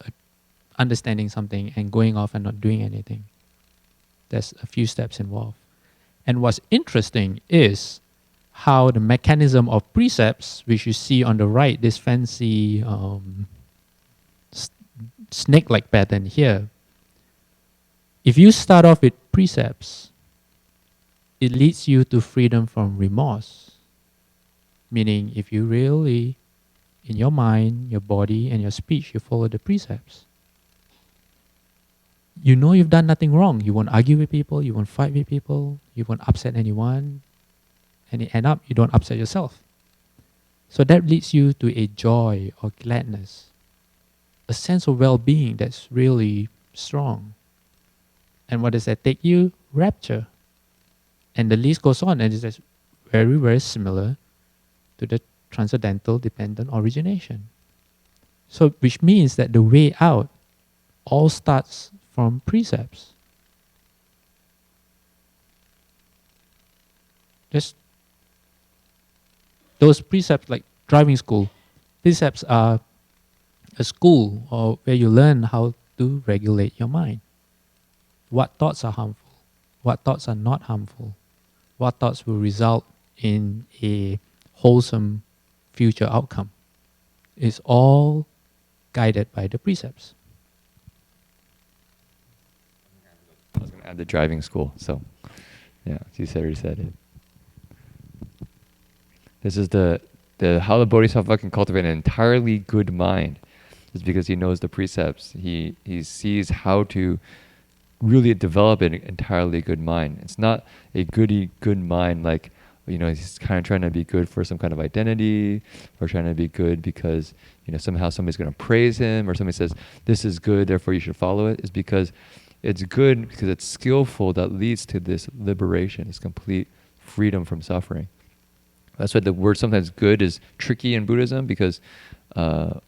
understanding something and going off and not doing anything. There's a few steps involved. And what's interesting is how the mechanism of precepts, which you see on the right, this fancy snake-like pattern here, if you start off with precepts, it leads you to freedom from remorse. Meaning, if you really, in your mind, your body, and your speech, you follow the precepts, you know you've done nothing wrong. You won't argue with people, you won't fight with people, you won't upset anyone, and it end up you don't upset yourself. So that leads you to a joy or gladness, a sense of well-being that's really strong. And what does that take you? Rapture. And the list goes on, and it's very, very similar to the transcendental dependent origination. So which means that the way out all starts from precepts. Just those precepts, like driving school, precepts are a school or where you learn how to regulate your mind. What thoughts are harmful? What thoughts are not harmful? What thoughts will result in a wholesome future outcome? It's all guided by the precepts. I was going to add the driving school. So, yeah, as you already said it. This is the how the Bodhisattva can cultivate an entirely good mind. Is because he knows the precepts. He sees how to really develop an entirely good mind. It's not a good mind like, you know, he's kind of trying to be good for some kind of identity, or trying to be good because, you know, somehow somebody's going to praise him, or somebody says, this is good, therefore you should follow it. It's because it's good because it's skillful, that leads to this liberation, this complete freedom from suffering. That's why the word sometimes good is tricky in Buddhism, because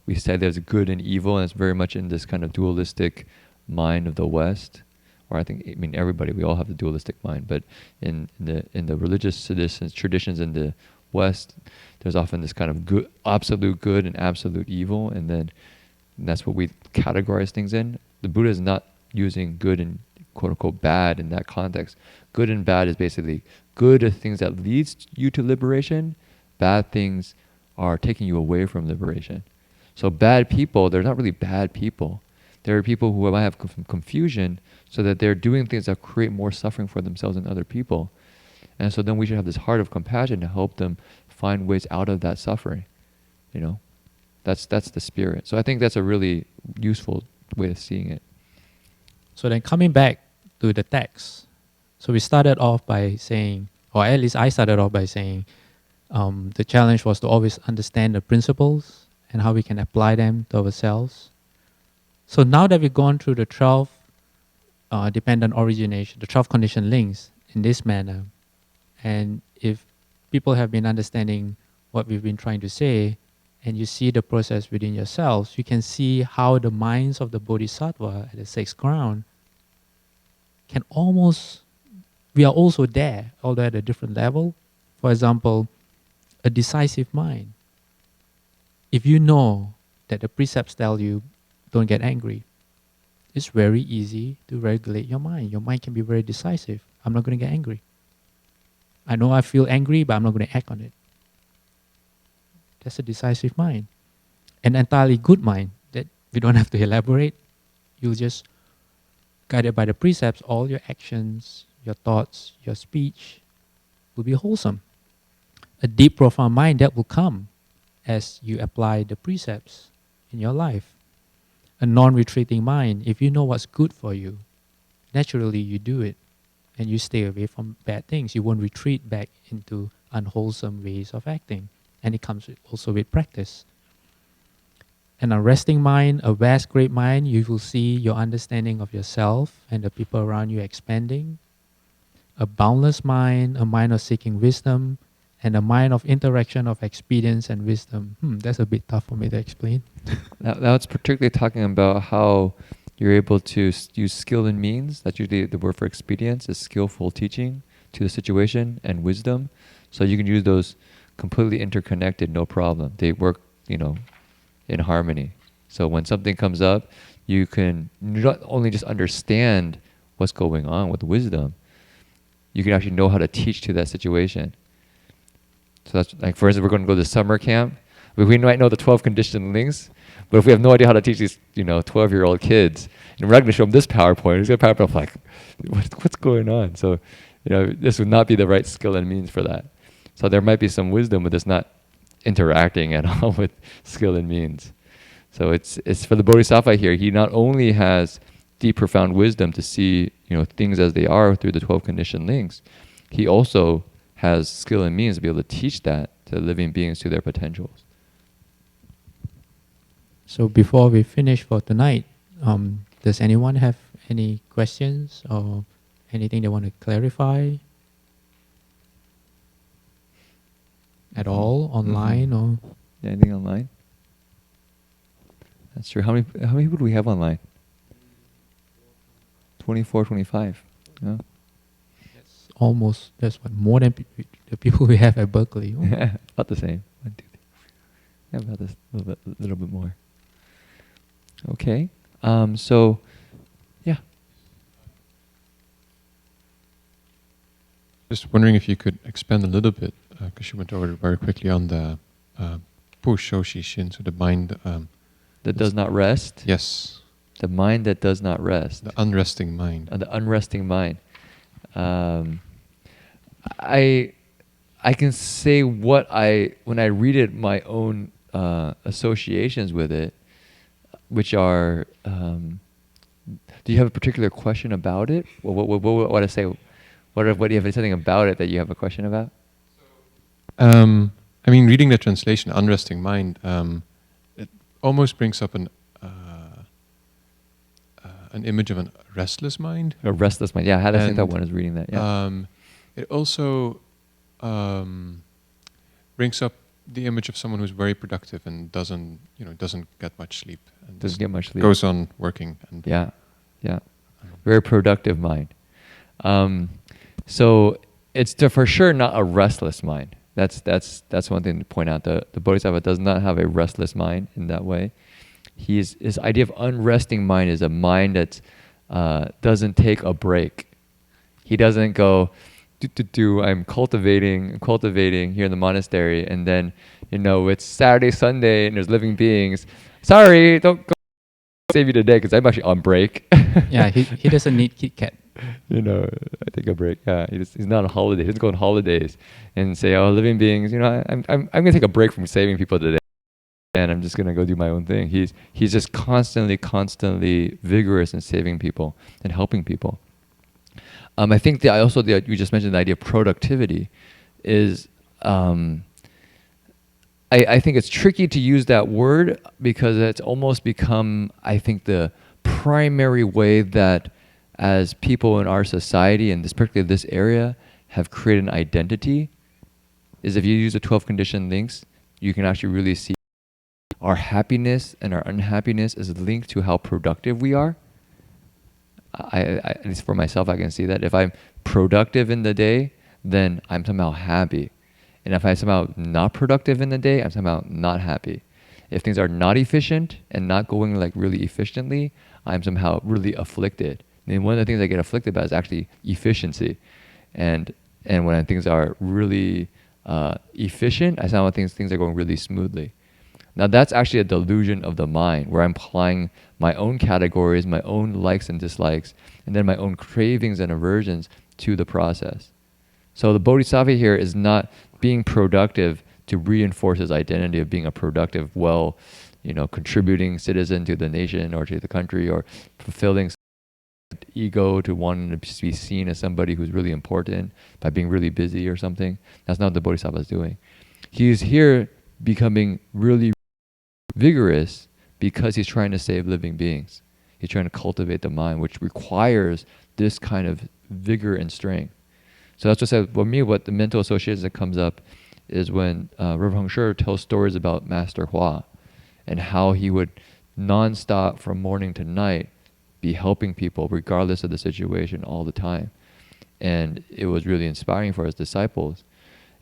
we say there's good and evil, and it's very much in this kind of dualistic mind of the West. Or I mean everybody, we all have the dualistic mind, but in the religious traditions in the West, there's often this kind of good, absolute good and absolute evil, and that's what we categorize things in. The Buddha is not using good and quote unquote bad in that context. Good and bad is basically good are things that leads you to liberation. Bad things are taking you away from liberation. So bad people, they're not really bad people. There are people who might have confusion, so that they're doing things that create more suffering for themselves and other people. And so then we should have this heart of compassion to help them find ways out of that suffering. You know, that's the spirit. So I think that's a really useful way of seeing it. So then coming back to the text, so we started off by saying, or at least I started off by saying, the challenge was to always understand the principles and how we can apply them to ourselves. So now that we've gone through the 12 dependent origination, the 12 conditioned links in this manner, and if people have been understanding what we've been trying to say, and you see the process within yourselves, you can see how the minds of the Bodhisattva at the sixth ground we are also there, although at a different level. For example, a decisive mind. If you know that the precepts tell you don't get angry, it's very easy to regulate your mind. Your mind can be very decisive. I'm not going to get angry. I know I feel angry, but I'm not going to act on it. That's a decisive mind. An entirely good mind that we don't have to elaborate. You'll just, guided by the precepts, all your actions, your thoughts, your speech will be wholesome. A deep, profound mind that will come as you apply the precepts in your life. A non-retreating mind, if you know what's good for you, naturally you do it and you stay away from bad things. You won't retreat back into unwholesome ways of acting. And it comes also with practice. An unresting mind, a vast, great mind, you will see your understanding of yourself and the people around you expanding. A boundless mind, a mind of seeking wisdom, and a mind of interaction of experience and wisdom. That's a bit tough for me to explain. Now it's particularly talking about how you're able to use skill and means. That's usually the word for experience, is skillful teaching to the situation, and wisdom. So you can use those completely interconnected, no problem. They work, in harmony. So when something comes up, you can not only just understand what's going on with wisdom, you can actually know how to teach to that situation. So that's like, for instance, we're going to go to summer camp. We might know the 12 conditioned links, but if we have no idea how to teach these, 12-year-old kids, and we're not going to show them this PowerPoint, it's going to PowerPoint like, what's going on? So, this would not be the right skill and means for that. So there might be some wisdom, but it's not interacting at all with skill and means. So it's for the Bodhisattva here. He not only has deep, profound wisdom to see, things as they are through the 12 conditioned links, he also has skill and means to be able to teach that to living beings to their potentials. So before we finish for tonight, does anyone have any questions or anything they want to clarify at all, online or? Yeah, anything online? That's true. How many people do we have online? 24, 25. Yeah. That's what, more than the people we have at Berkeley. Yeah, about the same. 1, 2, 3. Yeah, about this, a little bit more. Okay. So, yeah. Just wondering if you could expand a little bit, because you went over it very quickly on the Pushoshi Shin, so the mind that does not rest. Yes. The mind that does not rest. The unresting mind. The unresting mind. I can say when I read it, my own associations with it, which are, do you have a particular question about it? What I say? What do you have something about it that you have a question about? Reading the translation, unresting mind, it almost brings up an image of a restless mind. A restless mind. Yeah, I had to think that one is reading that. Yeah. It also brings up the image of someone who's very productive and doesn't get much sleep. And doesn't get much sleep. Goes on working. And yeah. Very productive mind. So it's for sure not a restless mind. That's one thing to point out. The Bodhisattva does not have a restless mind in that way. His idea of unresting mind is a mind that doesn't take a break. He doesn't go, I'm cultivating here in the monastery, and then it's Saturday, Sunday, and there's living beings. Sorry, don't go save you today because I'm actually on break. Yeah, he doesn't need Kit Kat. I take a break. Yeah, he's not on holiday. He doesn't go on holidays and say, "Oh, living beings, I'm gonna take a break from saving people today, and I'm just gonna go do my own thing." He's just constantly vigorous in saving people and helping people. I think you just mentioned the idea of productivity is. I think it's tricky to use that word because it's almost become, I think, the primary way that as people in our society, and particularly this area, have created an identity, is if you use the 12 conditioned links, you can actually really see our happiness and our unhappiness is linked to how productive we are. I at least for myself, I can see that if I'm productive in the day, then I'm somehow happy. And if I'm somehow not productive in the day, I'm somehow not happy. If things are not efficient and not going like really efficiently, I'm somehow really afflicted. And one of the things I get afflicted by is actually efficiency. And when things are really efficient, I somehow think things are going really smoothly. Now that's actually a delusion of the mind, where I'm applying my own categories, my own likes and dislikes, and then my own cravings and aversions to the process. So the bodhisattva here is not being productive to reinforce his identity of being a productive, contributing citizen to the nation or to the country, or fulfilling ego to wanting to be seen as somebody who's really important by being really busy or something. That's not what the bodhisattva is doing. He's here becoming really vigorous because he's trying to save living beings. He's trying to cultivate the mind, which requires this kind of vigor and strength. So that's what I said, for me, what the mental association that comes up is when Reverend Heng Sher tells stories about Master Hua and how he would non-stop from morning to night be helping people regardless of the situation all the time. And it was really inspiring for his disciples.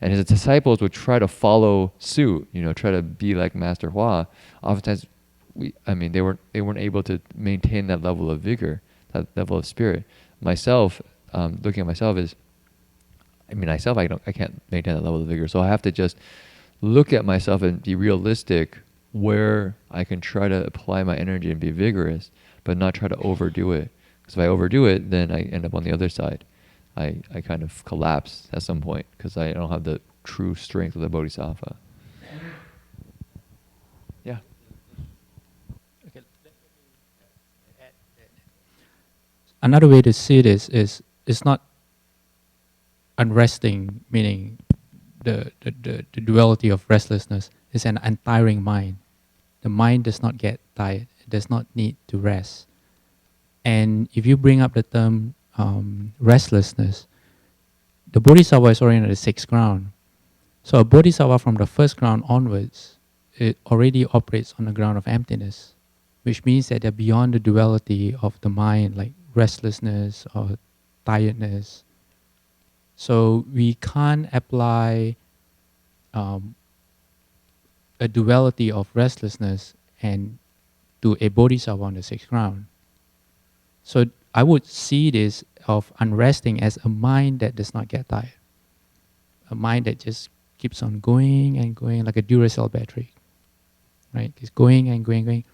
And his disciples would try to follow suit, try to be like Master Hua. Oftentimes, they weren't able to maintain that level of vigor, that level of spirit. Myself, looking at myself I can't maintain that level of vigor. So I have to just look at myself and be realistic where I can try to apply my energy and be vigorous, but not try to overdo it. Because if I overdo it, then I end up on the other side. I kind of collapse at some point because I don't have the true strength of the bodhisattva. Yeah. Okay. Another way to see this is it's not unresting, meaning the duality of restlessness is an untiring mind. The mind does not get tired. It does not need to rest. And if you bring up the term restlessness, the bodhisattva is already on the sixth ground. So a bodhisattva from the first ground onwards, it already operates on the ground of emptiness, which means that they're beyond the duality of the mind, like restlessness or tiredness. So we can't apply a duality of restlessness and to a bodhisattva on the sixth ground. So I would see this of unresting as a mind that does not get tired. A mind that just keeps on going and going like a Duracell battery. Right? It's going and going, going.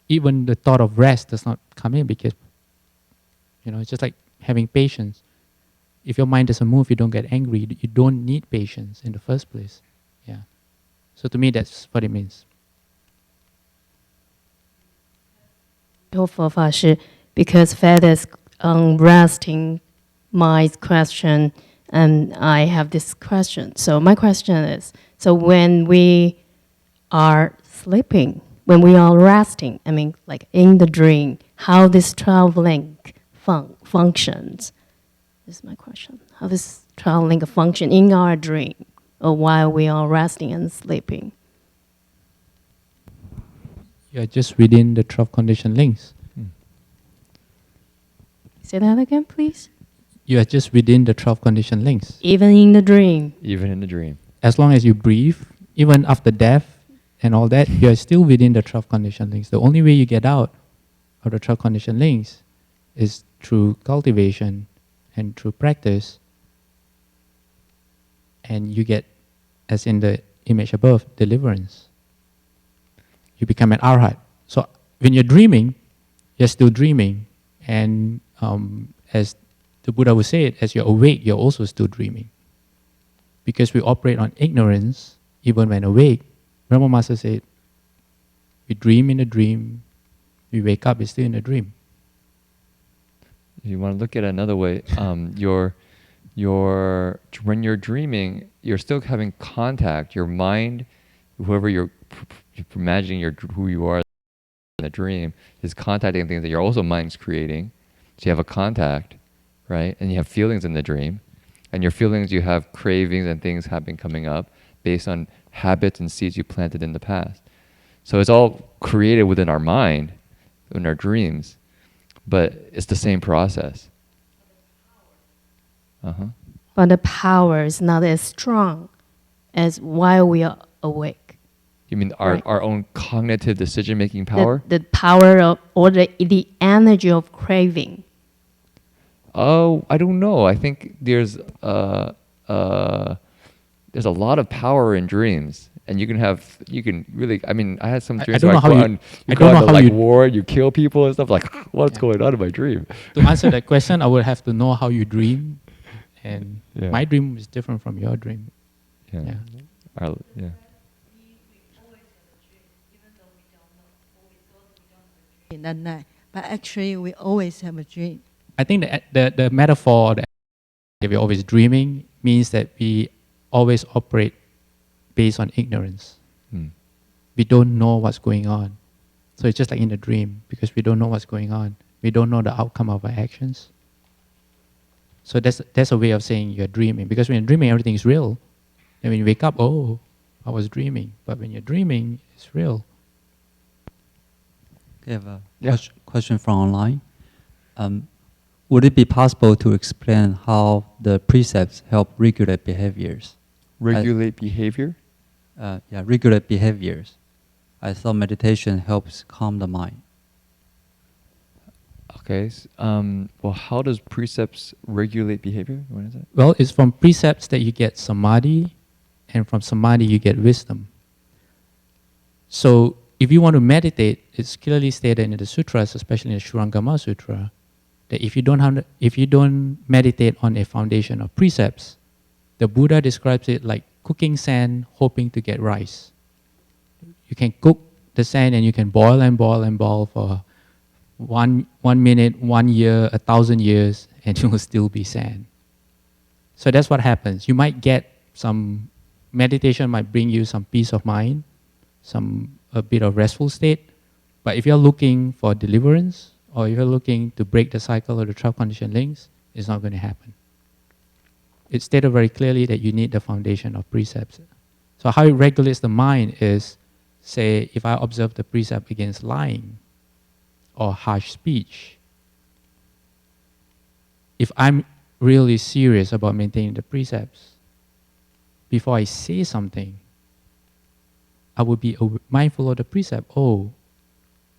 Even the thought of rest does not come in because, it's just like having patience. If your mind doesn't move, you don't get angry. You don't need patience in the first place. Yeah. So to me, that's what it means. Because Fed is resting my question, and I have this question. So my question is, so when we are sleeping, when we are resting, like in the dream, how this 12 link functions? This is my question. How this 12 link function in our dream or while we are resting and sleeping? You are just within the 12 conditioned links. Say that again, please. You are just within the 12 conditioned links. Even in the dream. Even in the dream. As long as you breathe, even after death and all that, you are still within the 12 conditioned links. The only way you get out of the 12 conditioned links is through cultivation and through practice. And you get, as in the image above, deliverance. You become an arhat. So when you're dreaming, you're still dreaming. And as the Buddha would say it, as you're awake, you're also still dreaming. Because we operate on ignorance, even when awake. Brahma Master said, we dream in a dream, we wake up, it's still in a dream. If you want to look at it another way, when you're dreaming, you're still having contact. Your mind, whoever you're imagining who you are in a dream, is contacting things that your also mind's creating. So you have a contact, right? And you have feelings in the dream. And your feelings, you have cravings and things have been coming up based on habits and seeds you planted in the past. So it's all created within our mind, in our dreams. but it's the same process. Uh-huh. But the power is not as strong as while we are awake. You mean Right. our own cognitive decision-making power? The power of, or the energy of craving. Oh, I don't know. I think there's a lot of power in dreams, and you can really. I mean, I had some dreams don't where know how you- I go don't on know to how like you- war, you kill people and stuff. Like, what's going on in my dream? To answer that question, I would have to know how you dream, and Yeah. my dream is different from your dream. Yeah. Yeah. Yeah. In that night, but actually we always have a dream. I think the metaphor that we're always dreaming means that we always operate based on ignorance. Hmm. We don't know what's going on. So it's just like in a dream, because we don't know what's going on. We don't know the outcome of our actions. So that's a way of saying you're dreaming. Because when you're dreaming, everything is real. And when you wake up, oh, I was dreaming. But when you're dreaming, it's real. I have a Yeah. question from online. Would it be possible to explain how the precepts help regulate behaviors? Regulate behavior. Regulate behaviors. I thought meditation helps calm the mind. Okay. Well, how does precepts regulate behavior? What is it? Well, it's from precepts that you get samadhi, and from samadhi you get wisdom. So if you want to meditate, it's clearly stated in the sutras, especially in the Shurangama Sutra, that if you don't meditate on a foundation of precepts, the Buddha describes it like cooking sand, hoping to get rice. You can cook the sand and you can boil and boil and boil for 1 minute, 1 year, 1,000 years, and you will still be sand. So that's what happens. You might get some meditation, might bring you some peace of mind, a bit of restful state. But if you're looking for deliverance, or if you're looking to break the cycle of the 12 conditioned links, it's not going to happen. It's stated very clearly that you need the foundation of precepts. So how it regulates the mind is, say, if I observe the precept against lying or harsh speech, if I'm really serious about maintaining the precepts, before I say something, I would be mindful of the precept. Oh,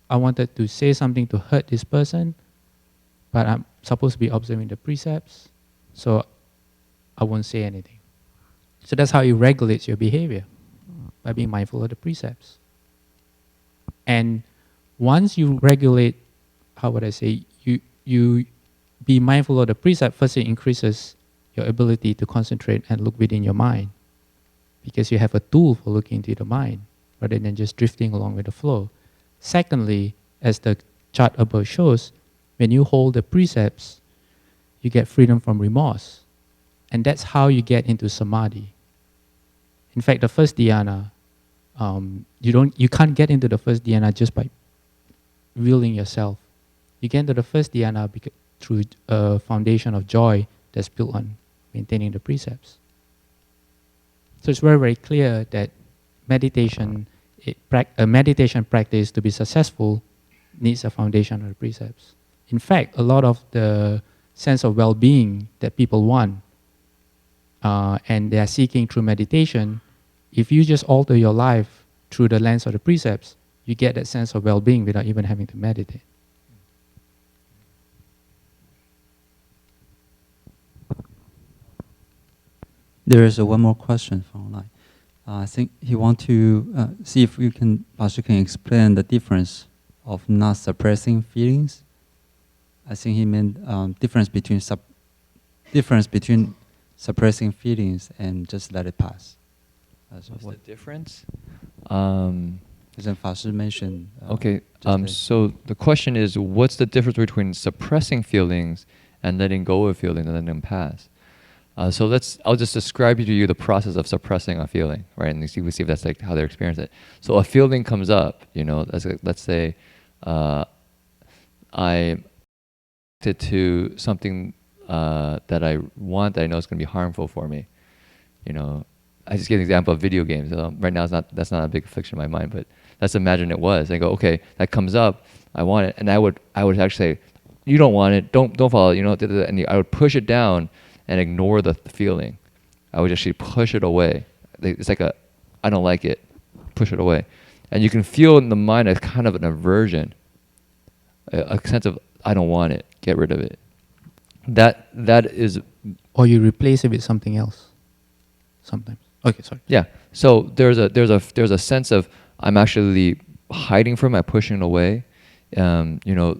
I wanted to say something to hurt this person, but I'm supposed to be observing the precepts, so I won't say anything. So that's how it regulates your behavior, by being mindful of the precepts. And once you regulate, how would I say, you be mindful of the precept, first it increases your ability to concentrate and look within your mind, because you have a tool for looking into the mind, rather than just drifting along with the flow. Secondly, as the chart above shows, when you hold the precepts, you get freedom from remorse. And that's how you get into samadhi. In fact, the first dhyana, you can't get into the first dhyana just by willing yourself. You get into the first dhyana through a foundation of joy that's built on maintaining the precepts. So it's very, very clear that meditation practice to be successful needs a foundation of the precepts. In fact, a lot of the sense of well-being that people want and they are seeking through meditation, if you just alter your life through the lens of the precepts, you get that sense of well-being without even having to meditate. There is one more question from online. I think he wants to see if Pastor can explain the difference of not suppressing feelings. I think he meant difference between suppressing feelings and just let it pass. So What's the difference? As Fashi mentioned. Okay. So the question is, what's the difference between suppressing feelings and letting go of feelings and letting them pass? So I'll just describe to you the process of suppressing a feeling, right? And we see if that's like how they experience it. So a feeling comes up, let's say I'm addicted to something that I want that I know is going to be harmful for me. I just give an example of video games. Right now, that's not a big affliction in my mind, but let's imagine it was. I go, okay, that comes up, I want it, and I would actually say, you don't want it, don't follow it, you know, and I would push it down and ignore the feeling. I would actually push it away. It's like I don't like it, push it away. And you can feel in the mind a kind of an aversion, a sense of I don't want it, get rid of it. That is. Or you replace it with something else. Sometimes. Okay, sorry. Yeah. So there's a sense of I'm actually hiding from it, pushing it away. You know,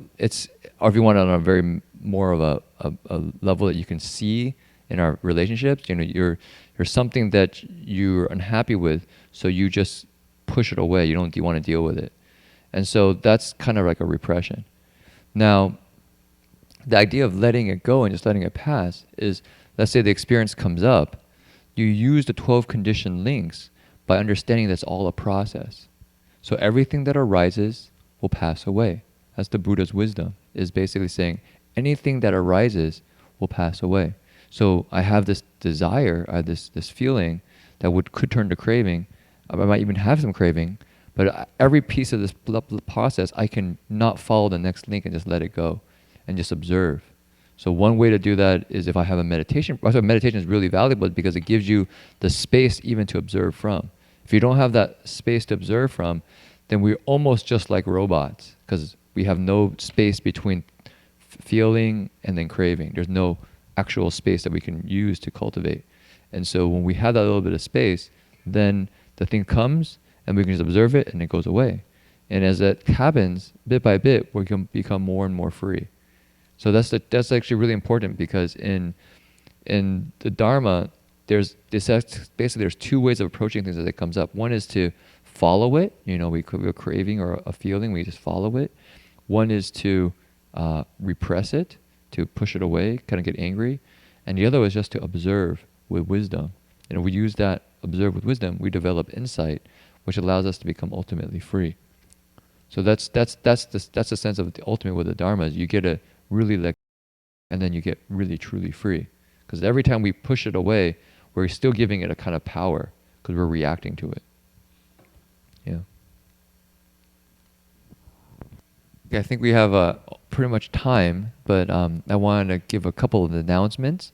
or if you want it on a very more of a level that you can see in our relationships, you know, you're something that you're unhappy with, so you just push it away. You don't want to deal with it. And so that's kind of like a repression. Now, the idea of letting it go and just letting it pass is, let's say the experience comes up, you use the 12 conditioned links by understanding that's all a process. So everything that arises will pass away. That's the Buddha's wisdom, is basically saying anything that arises will pass away. So I have this desire, this feeling that could turn to craving. I might even have some craving, but every piece of this process, I can not follow the next link and just let it go and just observe. So one way to do that is if I have a meditation. Also, meditation is really valuable because it gives you the space even to observe from. If you don't have that space to observe from, then we're almost just like robots because we have no space between feeling and then craving. There's no actual space that we can use to cultivate. And so when we have that little bit of space, then the thing comes and we can just observe it and it goes away. And as that happens, bit by bit, we can become more and more free. So that's actually really important because in the Dharma, there's two ways of approaching things as it comes up. One is to follow it. You know, we have a craving or a feeling, we just follow it. One is to repress it, to push it away, kind of get angry. And the other is just to observe with wisdom. And if we use that observe with wisdom, we develop insight, which allows us to become ultimately free. So that's the sense of the ultimate with the Dharma is you get a really let, and then you get really truly free. Because every time we push it away, we're still giving it a kind of power because we're reacting to it. Yeah. Okay, I think we have pretty much time, but I wanted to give a couple of announcements,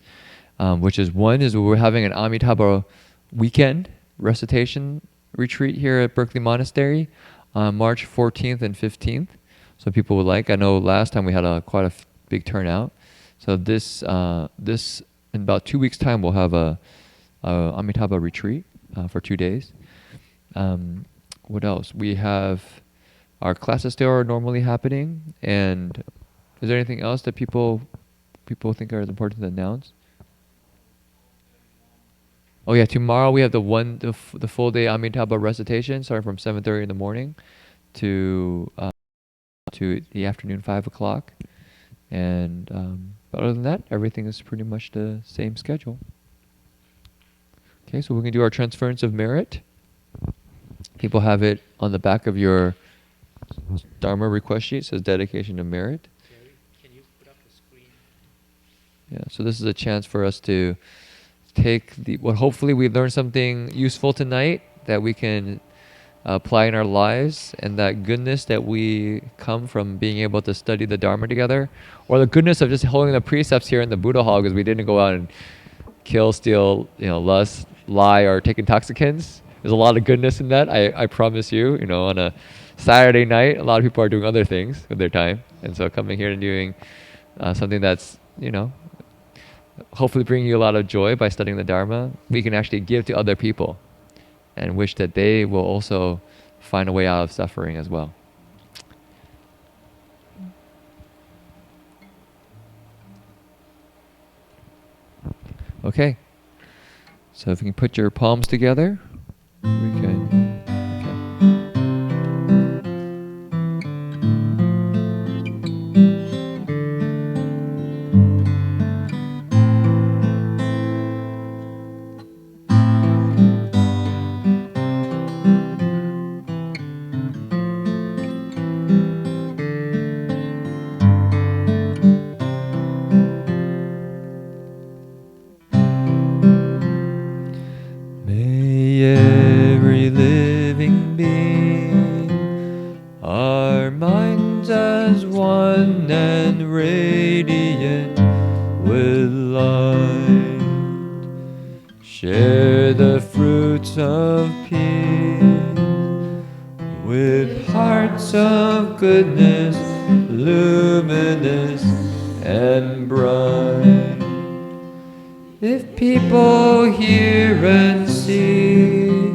which is one is we're having an Amitabha weekend recitation retreat here at Berkeley Monastery on March 14th and 15th. So people would like. I know last time we had quite a big turnout. So this in about 2 weeks' time we'll have a Amitabha retreat for 2 days. What else? We have our classes still are normally happening. And is there anything else that people think are important to announce? Oh yeah, tomorrow we have the full day Amitabha recitation, starting from 7:30 in the morning to the afternoon 5 o'clock. And but other than that, everything is pretty much the same schedule. Okay, so we're going to do our transference of merit. People have it on the back of your Dharma request sheet. It says dedication of merit. Can you put up the screen? Yeah, so this is a chance for us to take hopefully we learned something useful tonight that we can apply in our lives, and that goodness that we come from being able to study the Dharma together, or the goodness of just holding the precepts here in the Buddha hall because we didn't go out and kill, steal, lust, lie, or take intoxicants. There's a lot of goodness in that. I promise you. On a Saturday night, a lot of people are doing other things with their time, and so coming here and doing something that's hopefully bringing you a lot of joy by studying the Dharma, we can actually give to other people and wish that they will also find a way out of suffering as well. Okay. So if you can put your palms together, we can. radiant with light. Share the fruits of peace with hearts of goodness, luminous and bright. If people hear and see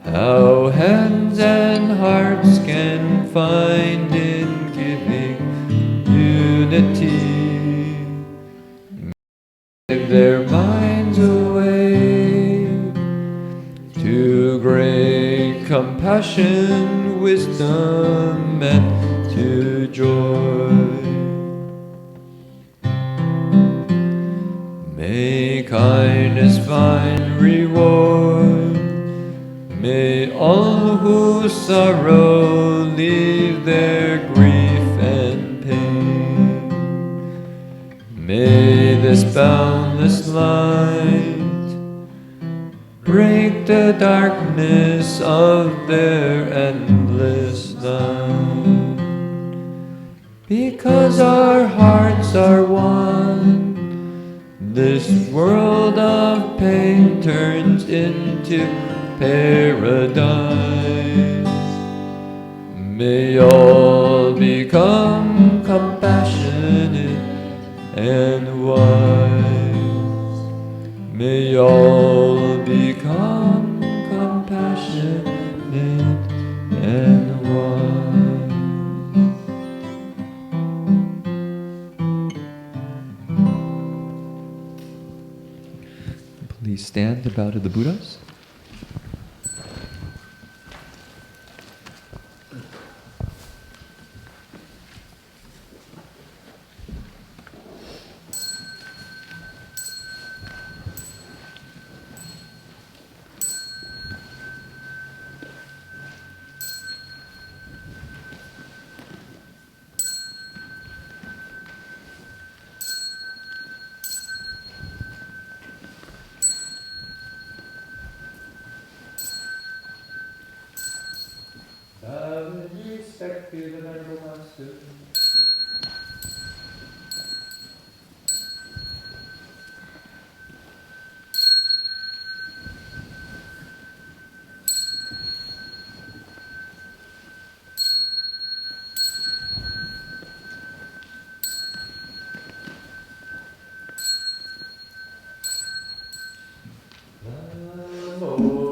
how hands and hearts can find in giving unity, give their minds away to great compassion, wisdom, and to joy. May kindness find reward. May all who sorrow leave their grief and pain. May this boundless light break the darkness of their endless night. Because our hearts are one, this world of pain turns into paradise. May all become compassionate and wise. May all become compassionate and wise. Please stand to bow to the Buddhas. Respect to the Venerable Master. Namo